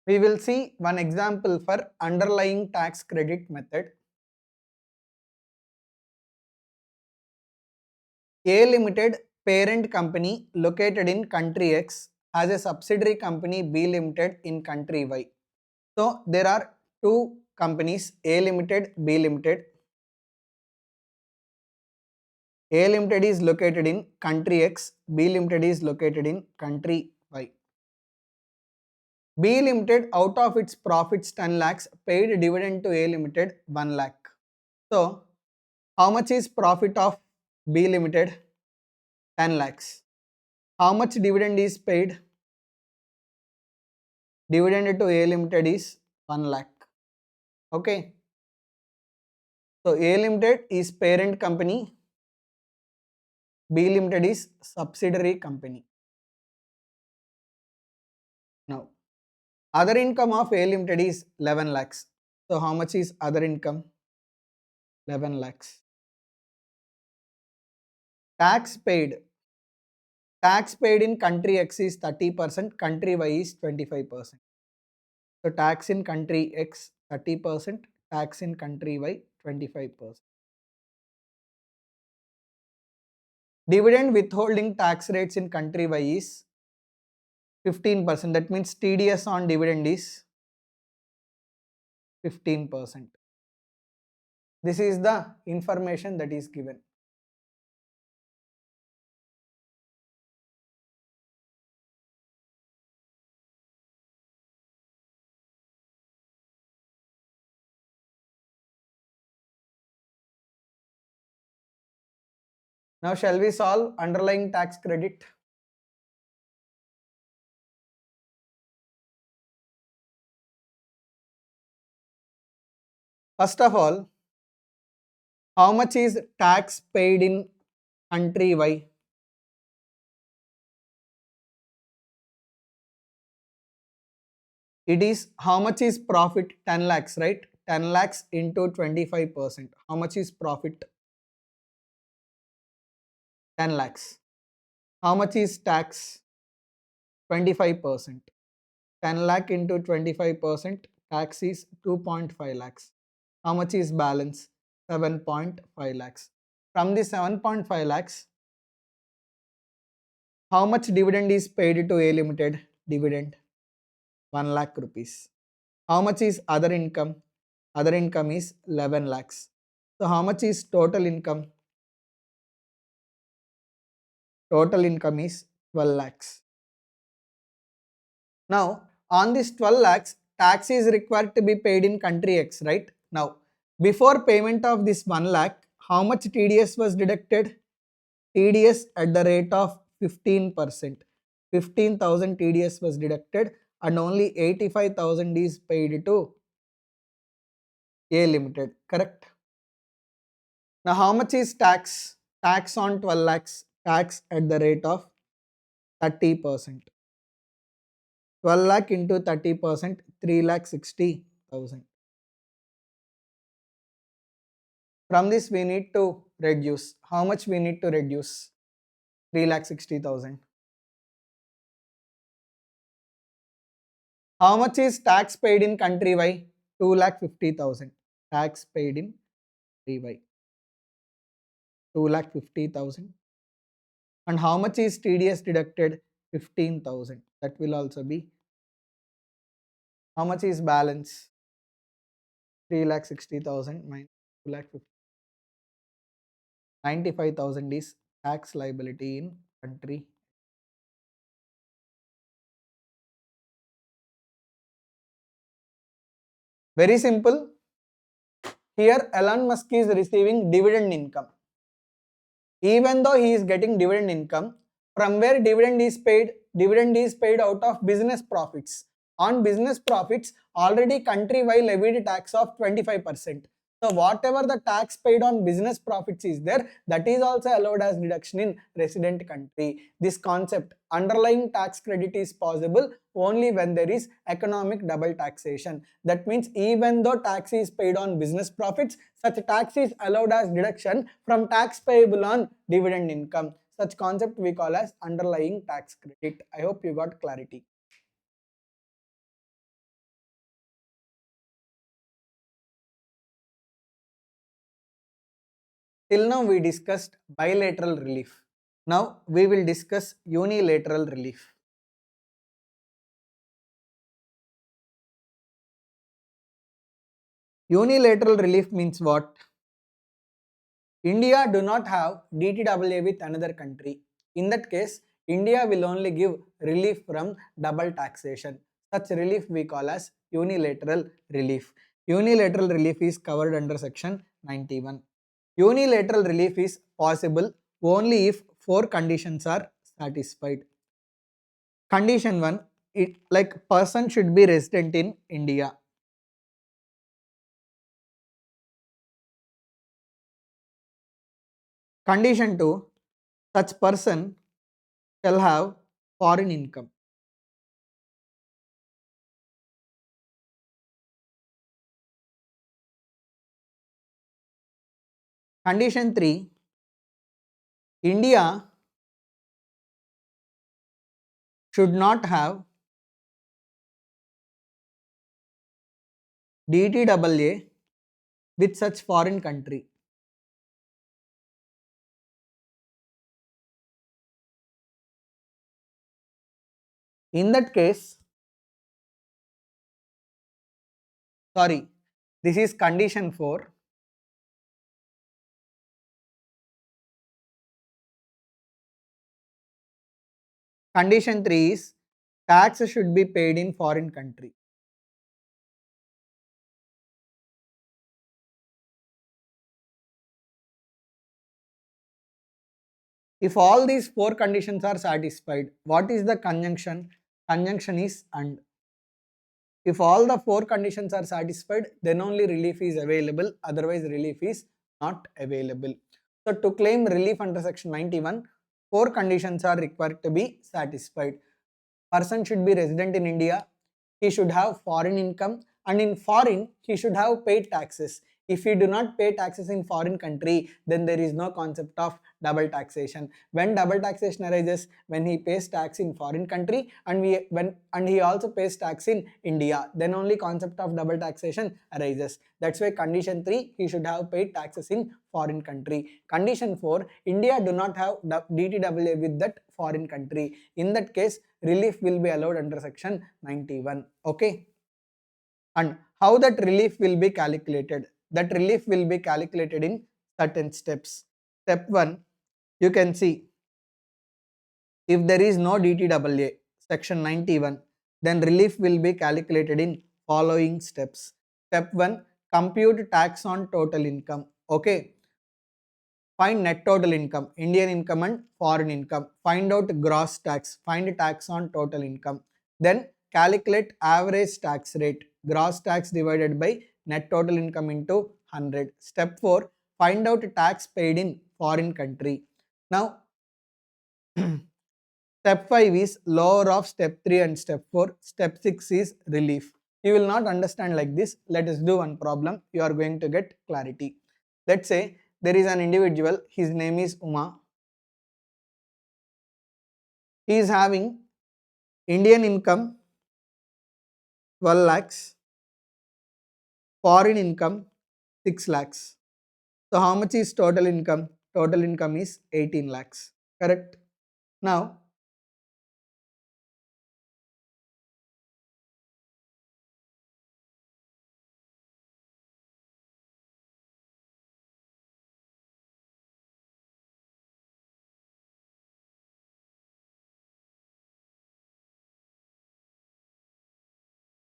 We will see one example for underlying tax credit method. A Limited parent company located in country X has a subsidiary company B Limited in country Y. So there are two companies, A Limited, B Limited. A Limited is located in country X, B Limited is located in country Y. B Limited out of its profits 10 lakhs paid dividend to A Limited 1 lakh. So how much is profit of B Limited? 10 lakhs. How much dividend is paid? Dividend to A Limited is 1 lakh. Okay. So A Limited is parent company, B Limited is subsidiary company. Now, other income of A Limited is 11 lakhs. So how much is other income? 11 lakhs. Tax paid. Tax paid in country X is 30%, country Y is 25%. So tax in country X 30%, tax in country Y 25%. Dividend withholding tax rates in country Y is 15%. That means TDS on dividend is 15%. This is the information that is given. Now shall we solve underlying tax credit? First of all, how much is tax paid in country Y? It is how much is profit? 10 lakhs, right? 10 lakhs into 25%. How much is profit? 10 lakhs. How much is tax? 25%. 10 lakh into 25%, tax is 2.5 lakhs. How much is balance? 7.5 lakhs. From the 7.5 lakhs, how much dividend is paid to A Limited? Dividend 1 lakh rupees. How much is other income? Other income is 11 lakhs. So how much is total income? Total income is 12 lakhs. Now on this 12 lakhs, tax is required to be paid in country X, right? Now before payment of this 1 lakh, how much TDS was deducted? TDS at the rate of 15%. 15,000 TDS was deducted and only 85,000 is paid to A Limited, correct? Now how much is tax? Tax on 12 lakhs, tax at the rate of 30%. 12 lakh into 30%, 3,60,000. From this we need to reduce. How much we need to reduce? 3,60,000. How much is tax paid in country Y? 2,50,000. Tax paid in country Y. 2,50,000. And how much is TDS deducted? 15,000. That will also be. How much is balance? 3,60,000 minus 2,50,000. 95,000 is tax liability in country. Very simple. Here Elon Musk is receiving dividend income. Even though he is getting dividend income, from where dividend is paid out of business profits. On business profits, already country-wide levied tax of 25%. So whatever the tax paid on business profits is there, that is also allowed as deduction in resident country. This concept, underlying tax credit, is possible only when there is economic double taxation. That means even though tax is paid on business profits, such tax is allowed as deduction from tax payable on dividend income. Such concept we call as underlying tax credit. I hope you got clarity. Till now we discussed bilateral relief. Now we will discuss unilateral relief. Unilateral relief means what? India do not have DTAA with another country. In that case, India will only give relief from double taxation. Such relief we call as unilateral relief. Unilateral relief is covered under section 91. Unilateral relief is possible only if four conditions are satisfied. Condition 1, like person should be resident in India. Condition 2, such person shall have foreign income. Condition 3, India should not have DTAA with such foreign country. In that case, sorry, this is condition 4. Condition 3 is tax should be paid in foreign country. If all these four conditions are satisfied, what is the conjunction? Conjunction is and. If all the four conditions are satisfied, then only relief is available, otherwise relief is not available. So to claim relief under section 91, four conditions are required to be satisfied. Person should be resident in India, he should have foreign income, and in foreign he should have paid taxes. If he do not pay taxes in foreign country, then there is no concept of double taxation. When double taxation arises, when he pays tax in foreign country and he also pays tax in India, then only concept of double taxation arises. That's why condition 3, he should have paid taxes in foreign country. Condition 4, India do not have DTAA with that foreign country. In that case, relief will be allowed under section 91. Okay. And how that relief will be calculated? That relief will be calculated in certain steps. Step 1, you can see if there is no DTAA, section 91, then relief will be calculated in following steps. Step 1, compute tax on total income. Okay. Find net total income, Indian income and foreign income. Find out gross tax, find tax on total income. Then calculate average tax rate, gross tax divided by net total income into 100. Step 4, find out tax paid in foreign country. Now, step 5 is lower of step 3 and step 4. Step 6 is relief. You will not understand like this. Let us do one problem. You are going to get clarity. Let's say there is an individual, his name is Uma. He is having Indian income 12 lakhs, foreign income 6 lakhs. So how much is total income? Total income is 18 lakhs. Correct? Now,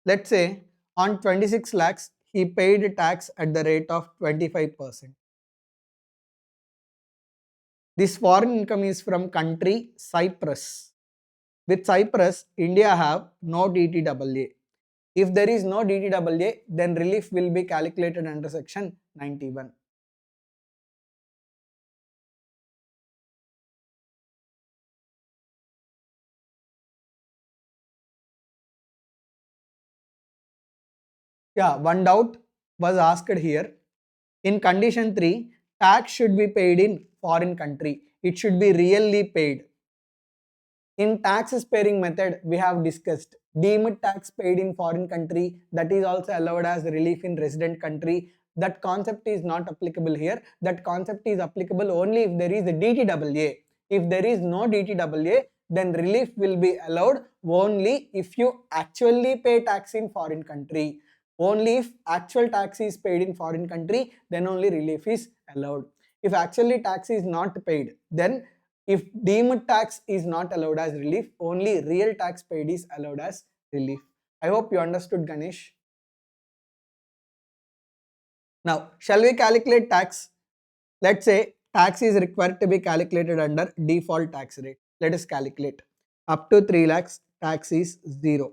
Let's say on 26 lakhs, he paid tax at the rate of 25%. This foreign income is from country Cyprus. With Cyprus, India have no DTAA. If there is no DTAA, then relief will be calculated under section 91. Yeah, one doubt was asked here. In condition 3, tax should be paid in foreign country. It should be really paid. In tax sparing method, we have discussed deemed tax paid in foreign country, that is also allowed as relief in resident country. That concept is not applicable here. That concept is applicable only if there is a DTAA. If there is no DTAA, then relief will be allowed only if you actually pay tax in foreign country. Only if actual tax is paid in foreign country, then only relief is allowed. If actually tax is not paid, then if deemed tax is not allowed as relief, only real tax paid is allowed as relief. I hope you understood, Ganesh. Now, shall we calculate tax? Let's say tax is required to be calculated under default tax rate. Let us calculate. Up to 3 lakhs, tax is 0.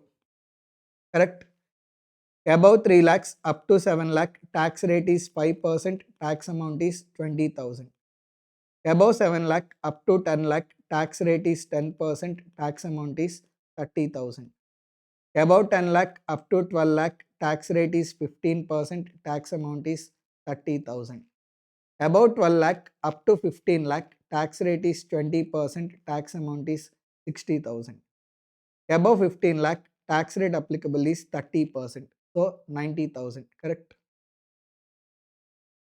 Correct? Above 3 lakhs, up to 7 lakh, tax rate is 5%, tax amount is 20,000. Above 7 lakh, up to 10 lakh, tax rate is 10%, tax amount is 30,000. Above 10 lakh, up to 12 lakh, tax rate is 15%, tax amount is 30,000. Above 12 lakh, up to 15 lakh, tax rate is 20%, tax amount is 60,000. Above 15 lakh, tax rate applicable is 30%, so 90,000, correct?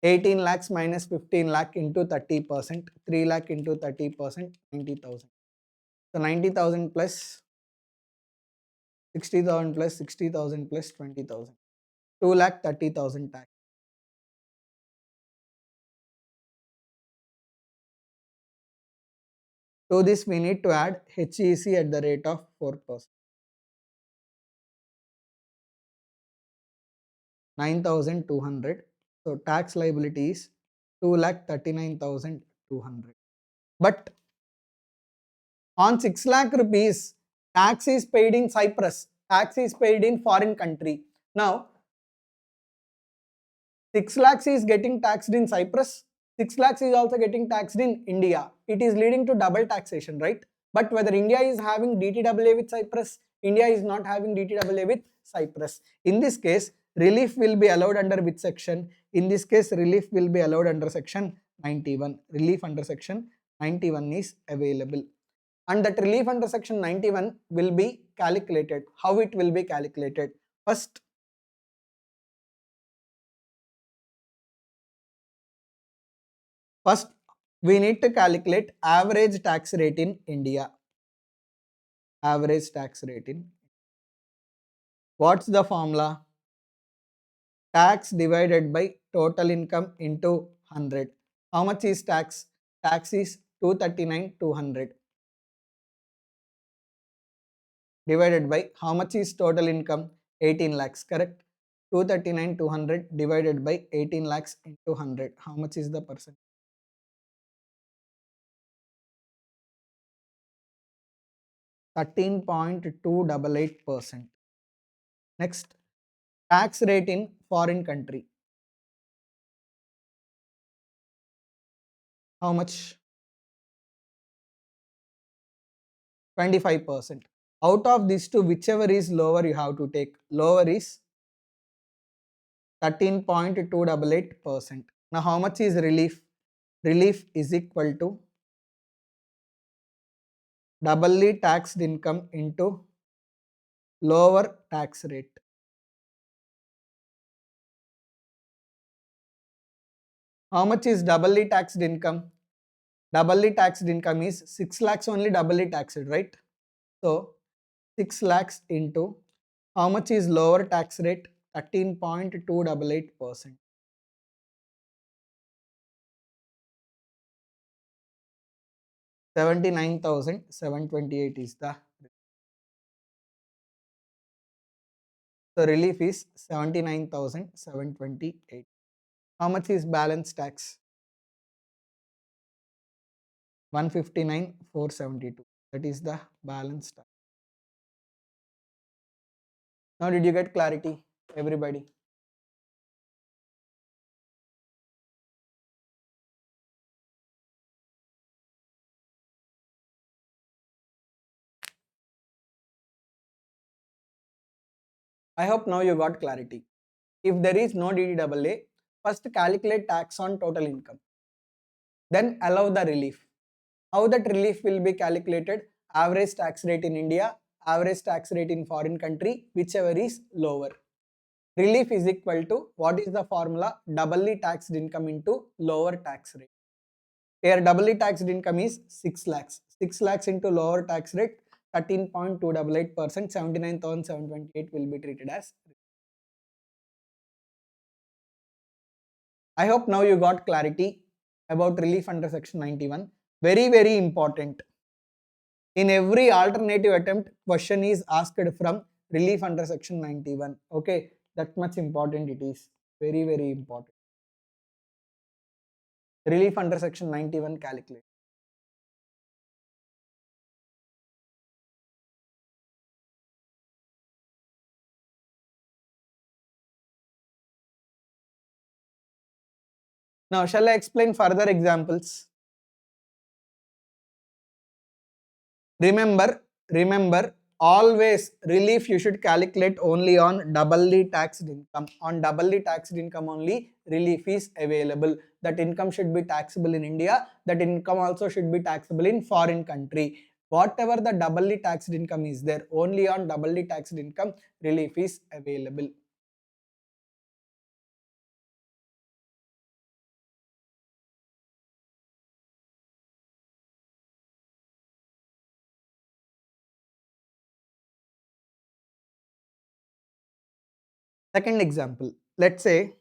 18 lakhs minus 15 lakh into 30%, 3 lakh into 30%, 90,000. So 90,000 plus 60,000 plus 60,000 plus 20,000. 2 lakh 30,000 tax. To this we need to add HEC at the rate of 4%. 9,200. So tax liability is 2,39,200. But on 6 lakh rupees, tax is paid in Cyprus. Tax is paid in foreign country. Now, 6 lakhs is getting taxed in Cyprus. 6 lakhs is also getting taxed in India. It is leading to double taxation, right? But whether India is having DTAA with Cyprus, India is not having DTAA with Cyprus. In this case, relief will be allowed under which section? In this case, relief will be allowed under section 91. Relief under section 91 is available. And that relief under section 91 will be calculated. How it will be calculated? First we need to calculate average tax rate in India. Average tax rate in. What's the formula? Tax divided by total income into 100. How much is tax? Tax is 239,200. Divided by how much is total income? 18 lakhs, correct? 239,200 divided by 18 lakhs into 100. How much is the percent? 13.288%. Next, tax rate in foreign country. How much? 25%. Out of these two, whichever is lower, you have to take. Lower is 13.288%. Now, how much is relief? Relief is equal to doubly taxed income into lower tax rate. How much is doubly taxed income? Doubly taxed income is 6 lakhs only doubly taxed, right? So 6 lakhs into how much is lower tax rate? 13.288%. 79,728 is the So relief is 79,728. How much is balance tax? 159,472. That is the balance tax. Now did you get clarity, everybody? I hope now you got clarity. If there is no DTAA, first calculate tax on total income. Then allow the relief. How that relief will be calculated? Average tax rate in India, average tax rate in foreign country, whichever is lower. Relief is equal to, what is the formula? Doubly taxed income into lower tax rate. Here doubly taxed income is 6 lakhs. 6 lakhs into lower tax rate 13.288%, 79,728 will be treated as. I hope now you got clarity about relief under section 91. Very, very important. In every alternative attempt, question is asked from relief under section 91. Okay, that much important it is. Very, very important. Relief under section 91 calculate. Now, shall I explain further examples? Remember, always relief you should calculate only on doubly taxed income. On doubly taxed income only relief is available. That income should be taxable in India. That income also should be taxable in foreign country. Whatever the doubly taxed income is there, only on doubly taxed income relief is available. Second example, let's say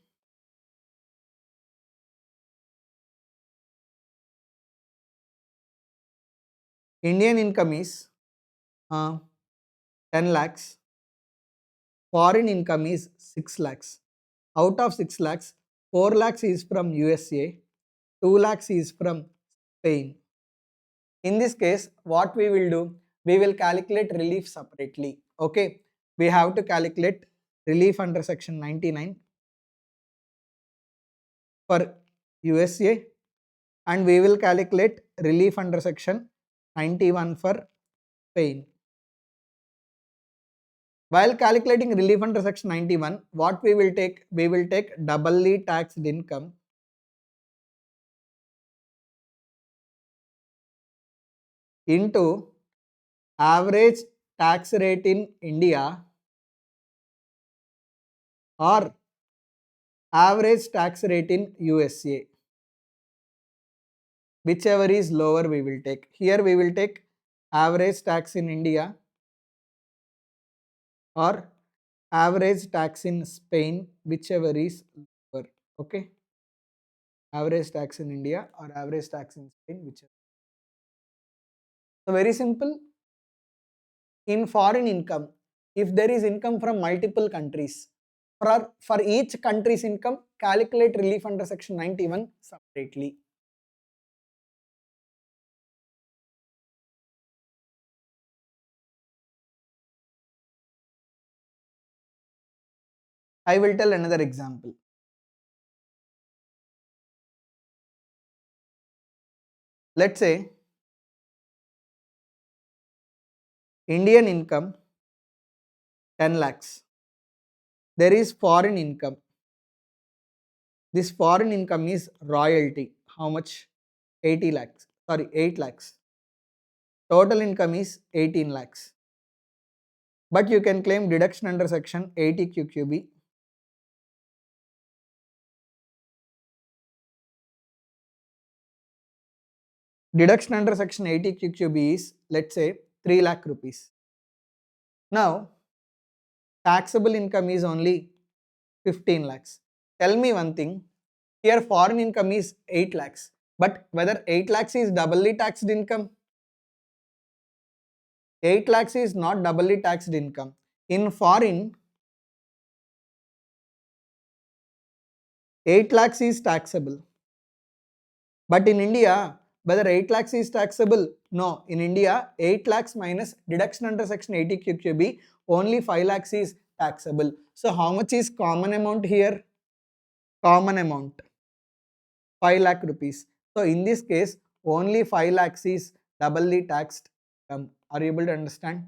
Indian income is 10 lakhs, foreign income is 6 lakhs. Out of 6 lakhs, 4 lakhs is from USA, 2 lakhs is from Spain. In this case, what we will do? We will calculate relief separately. Okay, we have to calculate relief under section 99 for USA, and we will calculate relief under section 91 for Spain. While calculating relief under section 91, what we will take? We will take doubly taxed income into average tax rate in India or average tax rate in USA. Whichever is lower we will take. Here we will take average tax in India or average tax in Spain, whichever is lower. Okay, average tax in India or average tax in Spain, whichever. So very simple. In foreign income, if there is income from multiple countries, for each country's income, calculate relief under section 91 separately. I will tell another example. Let's say Indian income 10 lakhs. There is foreign income. This foreign income is royalty. How much? 80 lakhs. Sorry, 8 lakhs. Total income is 18 lakhs. But you can claim deduction under section 80 QQB. Deduction under section 80 QQB is, let's say, 3 lakh rupees. Now, taxable income is only 15 lakhs. Tell me one thing, here foreign income is 8 lakhs, but whether 8 lakhs is doubly taxed income? 8 lakhs is not doubly taxed income. In foreign, 8 lakhs is taxable. But in India, whether 8 lakhs is taxable? No. In India, 8 lakhs minus deduction under section 80 QQB, only 5 lakhs is taxable. So how much is common amount here? Common amount 5 lakh rupees. So in this case, only 5 lakhs is doubly taxed. Are you able to understand?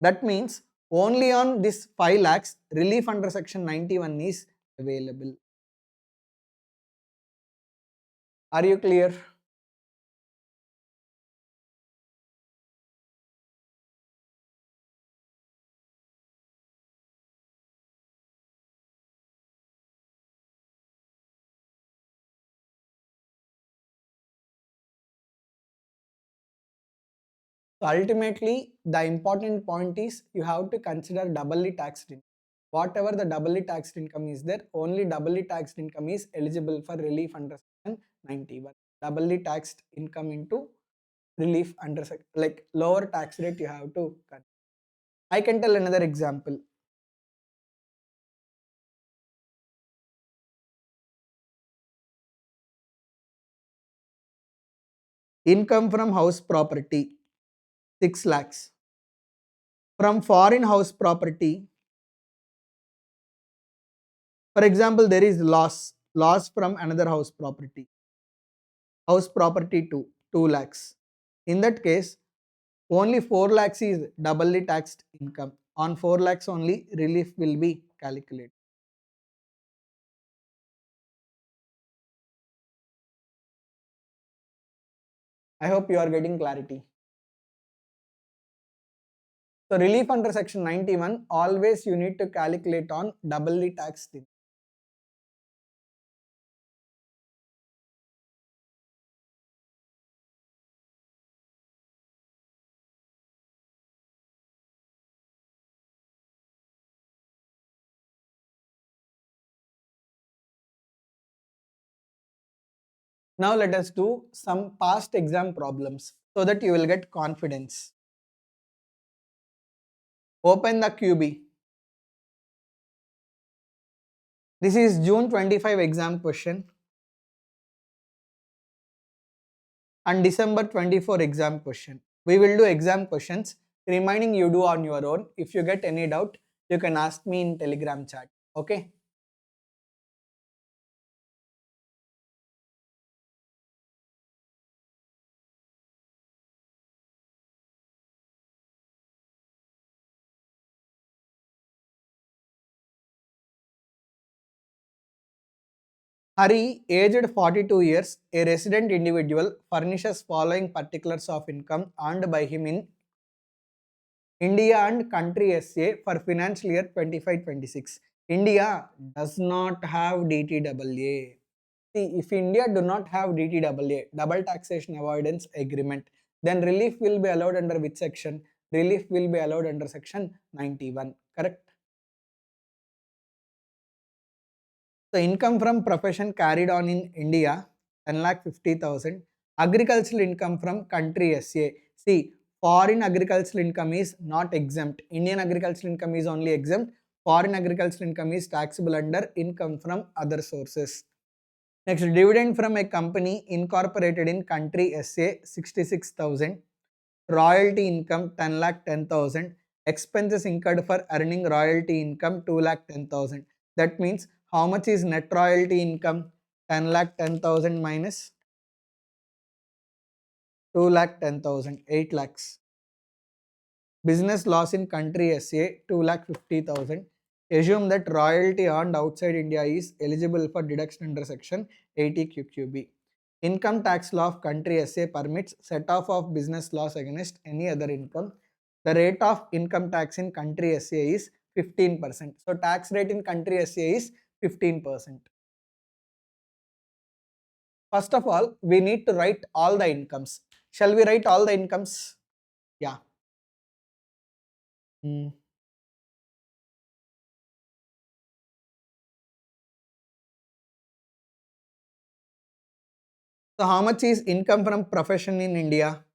That means only on this 5 lakhs relief under section 91 is available. Are you clear? So ultimately, the important point is you have to consider doubly taxed income. Whatever the doubly taxed income is there, only doubly taxed income is eligible for relief under section 91. Doubly taxed income into relief under like lower tax rate you have to cut. I can tell another example. Income from house property 6 lakhs. From foreign house property, for example, there is loss from another house property to 2 lakhs. In that case, only 4 lakhs is doubly taxed income. On 4 lakhs only relief will be calculated. I hope you are getting clarity. So relief under section 91, always you need to calculate on doubly taxed income. Now let us do some past exam problems so that you will get confidence. Open the QB. This is June 25 exam question and December 24 exam question. We will do exam questions. Remaining you do on your own. If you get any doubt, you can ask me in Telegram chat. Okay. Hari, aged 42 years, a resident individual, furnishes following particulars of income earned by him in India and country SA for financial year 25-26. India does not have DTAA. See, if India do not have DTAA, double taxation avoidance agreement, then relief will be allowed under which section? Relief will be allowed under section 91. Correct? So income from profession carried on in India, 10,50,000. Agricultural income from country SA. See, foreign agricultural income is not exempt. Indian agricultural income is only exempt. Foreign agricultural income is taxable under income from other sources. Next, dividend from a company incorporated in country SA, 66,000. Royalty income, 10 lakh 10,000. Expenses incurred for earning royalty income, 2 lakh 10,000. That means how much is net royalty income? 10 lakh 10,000 minus 2 lakh 10,000, 8 lakhs. Business loss in country SA, 2 lakh 50,000. Assume that royalty earned outside India is eligible for deduction under section 80 QQB. Income tax law of country SA permits set off of business loss against any other income. The rate of income tax in country SA is 15%. So tax rate in country SA is 15%. First of all, we need to write all the incomes. Shall we write all the incomes? Yeah. Hmm. So how much is income from profession in India?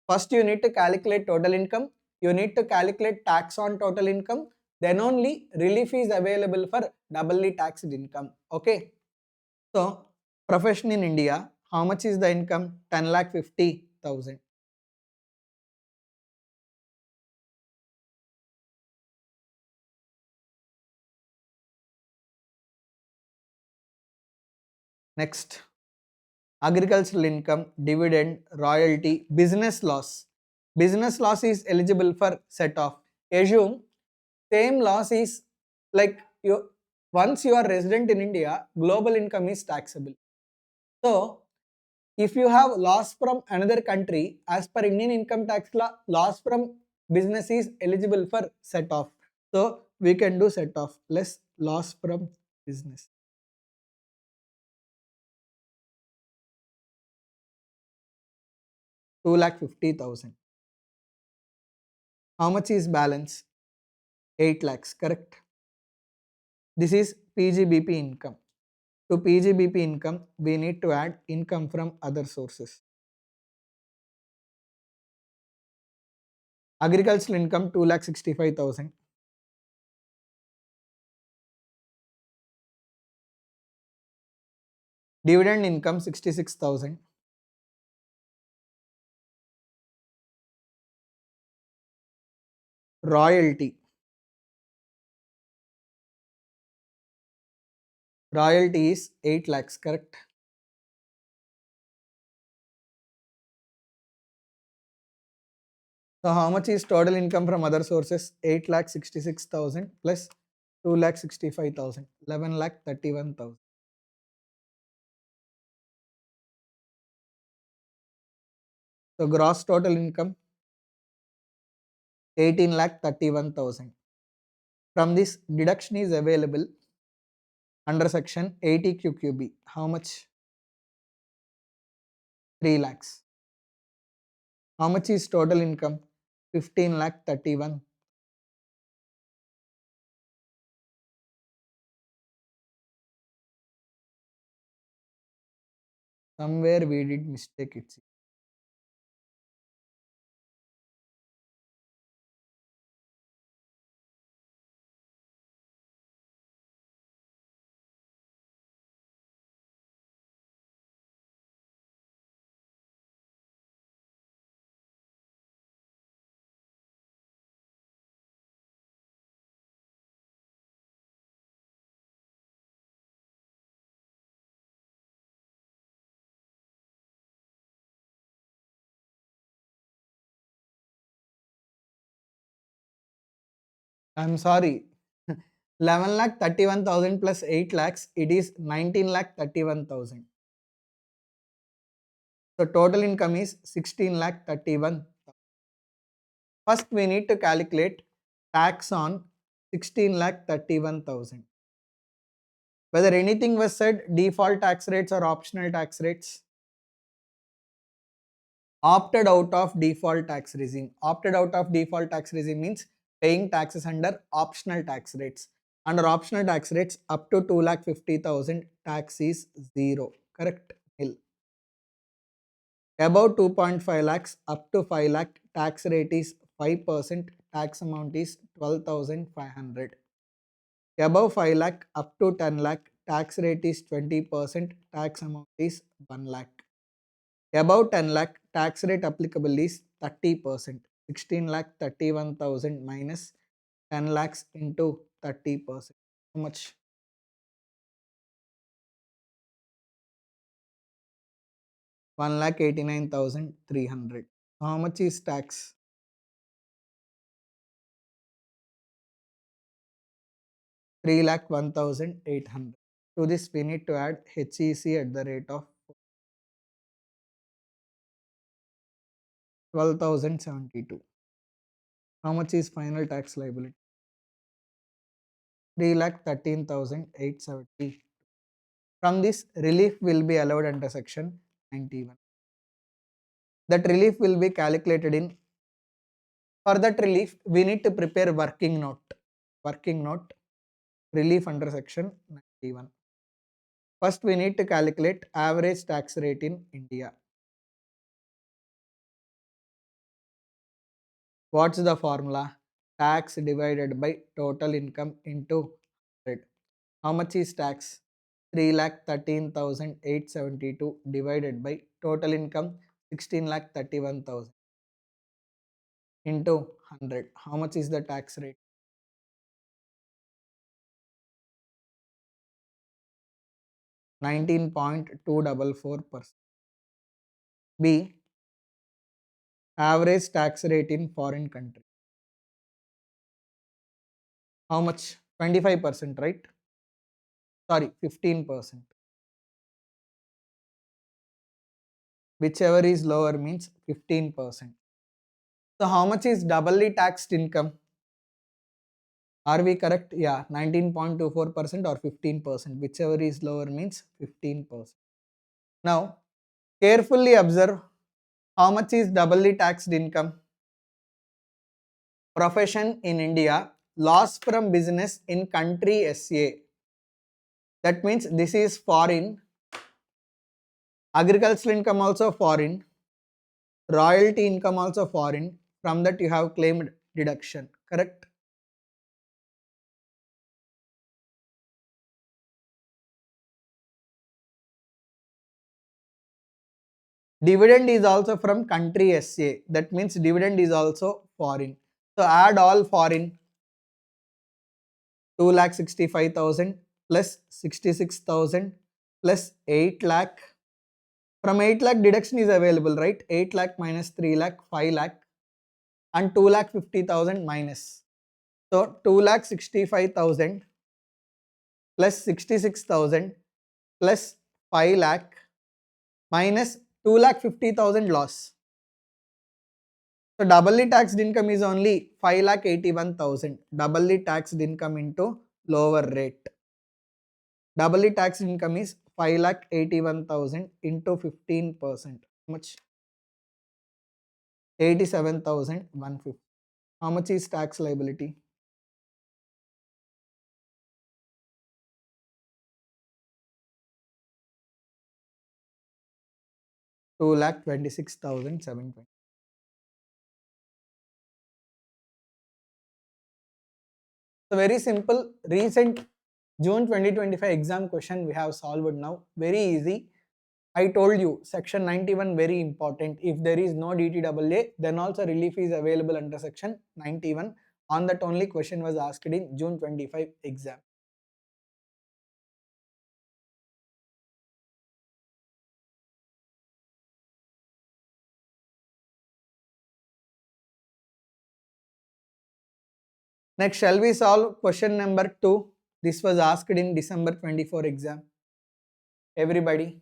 First, you need to calculate total income. You need to calculate tax on total income. Then only relief is available for doubly taxed income. Okay. So, profession in India, how much is the income? 10,50,000. Next, agricultural income, dividend, royalty, business loss. Business loss is eligible for set off. Assume same loss is like you once you are resident in India, global income is taxable. So if you have loss from another country, as per Indian income tax law, loss from business is eligible for set off. So we can do set off less loss from business. 2,50,000. How much is balance? 8 lakhs, correct? This is PGBP income. To PGBP income, we need to add income from other sources. Agricultural income 2,65,000. Dividend income 66,000. Royalty. Royalty is 8 lakhs, correct? So how much is total income from other sources? 8,66,000 plus 2,65,000. 11,31,000. So gross total income 18,31,000. From this, deduction is available under section 80 QQB. How much? 3 lakhs. How much is total income? 15,31,000. Somewhere we did mistake it. I'm sorry. 11,31,000 plus 8 lakhs, it is 19,31,000. So total income is 16,31,000. First, we need to calculate tax on 16,31,000. Whether anything was said, default tax rates or optional tax rates. Opted out of default tax regime. Opted out of default tax regime means paying taxes under optional tax rates. Under optional tax rates, up to 2,50,000 tax is 0. Correct? Nil. Above 2.5 lakhs up to 5 lakh tax rate is 5%, tax amount is 12,500. Above 5 lakh up to 10 lakh tax rate is 20%, tax amount is 1 lakh. Above 10 lakh tax rate applicable is 30%. 16 lakh 31,000 minus 10 lakhs into 30%. How much? 1,89,300. How much is tax? 3,01,800. To this we need to add HEC at the rate of 12,072. How much is final tax liability? 3,13,870. From this, relief will be allowed under section 91. That relief will be calculated in. For that relief, we need to prepare working note. Working note, relief under section 91. First, we need to calculate average tax rate in India. What's the formula? Tax divided by total income into 100. How much is tax? 3,13,872 divided by total income 16,31,000 into 100. How much is the tax rate? 19.244%. B. Average tax rate in foreign country. How much? 25%, right? Sorry, 15%. Whichever is lower means 15%. So how much is doubly taxed income? Are we correct? Yeah, 19.24% or 15%. Whichever is lower means 15%. Now, carefully observe how much is doubly taxed income. Profession in India, loss from business in country SA. That means this is foreign. Agricultural income also foreign. Royalty income also foreign. From that you have claimed deduction. Correct? Dividend is also from country SA. That means dividend is also foreign. So add all foreign. 2,65,000 plus 66,000 plus 8 lakh. From 8 lakh deduction is available, right? 8 lakh minus 3 lakh, 5 lakh and 2 lakh 50,000 minus. So 2 lakh 65,000 plus 66,000 plus 5 lakh minus 2 lakh 50,000 loss. So doubly taxed income is only 5 lakh 81,000. Doubly taxed income into lower rate. Doubly taxed income is 5 lakh 81,000 into 15%. How much? 87,150. How much is tax liability? 2,26,720. So very simple. Recent June 2025 exam question we have solved now. Very easy. I told you section 91 very important. If there is no DTAA, then also relief is available under section 91. On that only question was asked in June 25 exam. Next, shall we solve question number 2? This was asked in December 24 exam. Everybody.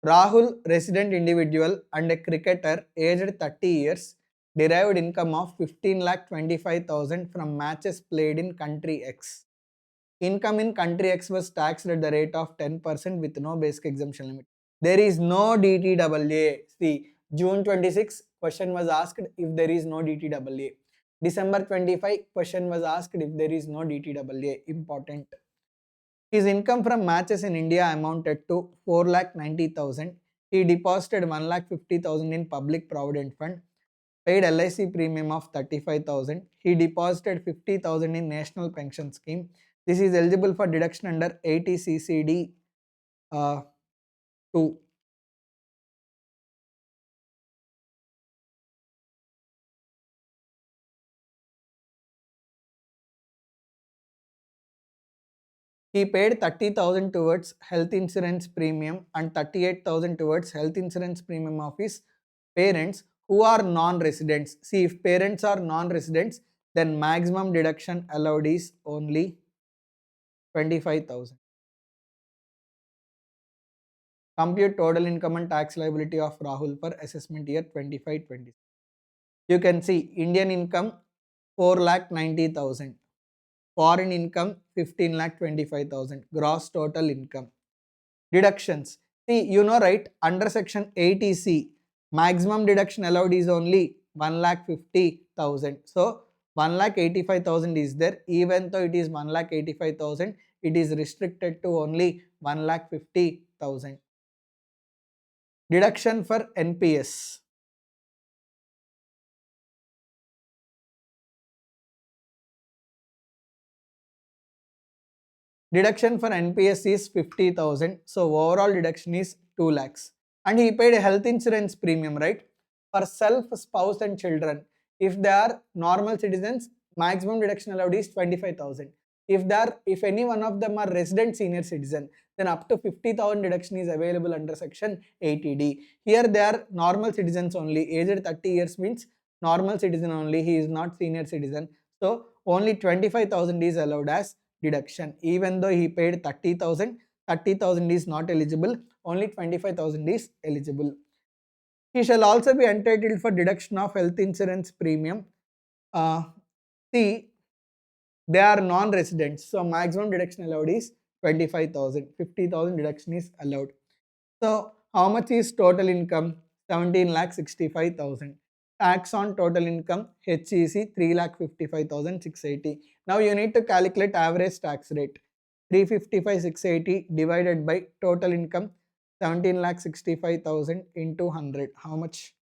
Rahul, resident individual and a cricketer aged 30 years, derived income of 15,25,000 from matches played in country X. Income in country X was taxed at the rate of 10% with no basic exemption limit. There is no DTAA. See, June 26 question was asked if there is no DTAA. December 25 question was asked if there is no DTAA. Important. His income from matches in India amounted to 4,90,000. He deposited 1,50,000 in public provident fund, paid LIC premium of 35,000. He deposited 50,000 in national pension scheme. This is eligible for deduction under 80 CCD 2. He paid 30,000 towards health insurance premium and 38,000 towards health insurance premium of his parents who are non-residents. See, if parents are non-residents, then maximum deduction allowed is only 25,000. Compute total income and tax liability of Rahul for assessment year 25-26. You can see Indian income 4,90,000. Foreign income 15,25,000. Gross total income. Deductions. See, you know, right, under section 80C, maximum deduction allowed is only 1,50,000. So 1,85,000 is there. Even though it is 1,85,000, it is restricted to only 1,50,000. Deduction for NPS. Deduction for NPS is 50,000. So overall deduction is 2 lakhs. And he paid a health insurance premium, right? For self, spouse and children. If they are normal citizens, maximum deduction allowed is 25,000. If any one of them are resident senior citizen, then up to 50,000 deduction is available under section 80D. Here they are normal citizens only. Aged 30 years means normal citizen only. He is not senior citizen. So only 25,000 is allowed as deduction. Even though he paid 30,000, 30,000 is not eligible, only 25,000 is eligible. He shall also be entitled for deduction of health insurance premium. See, they are non-residents, so maximum deduction allowed is 25,000. 50,000 deduction is allowed. So how much is total income? 17,65,000. Tax on total income, HEC 3,55,680. Now you need to calculate average tax rate. 355,680 divided by total income 17,65,000 into 100. How much?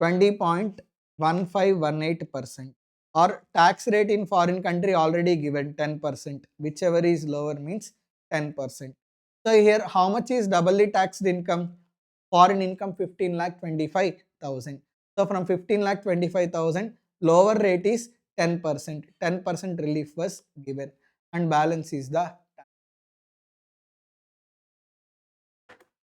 20.1518%. Or tax rate in foreign country already given 10%. Whichever is lower means 10%. So here how much is doubly taxed income? Foreign income 15,25,000. So from 15,25,000 lower rate is 10%. 10% relief was given and balance is the tax.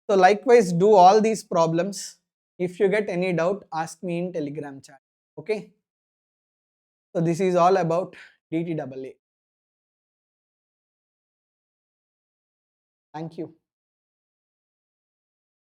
So likewise do all these problems. If you get any doubt, ask me in Telegram chat. Okay. So this is all about DTAA. Thank you.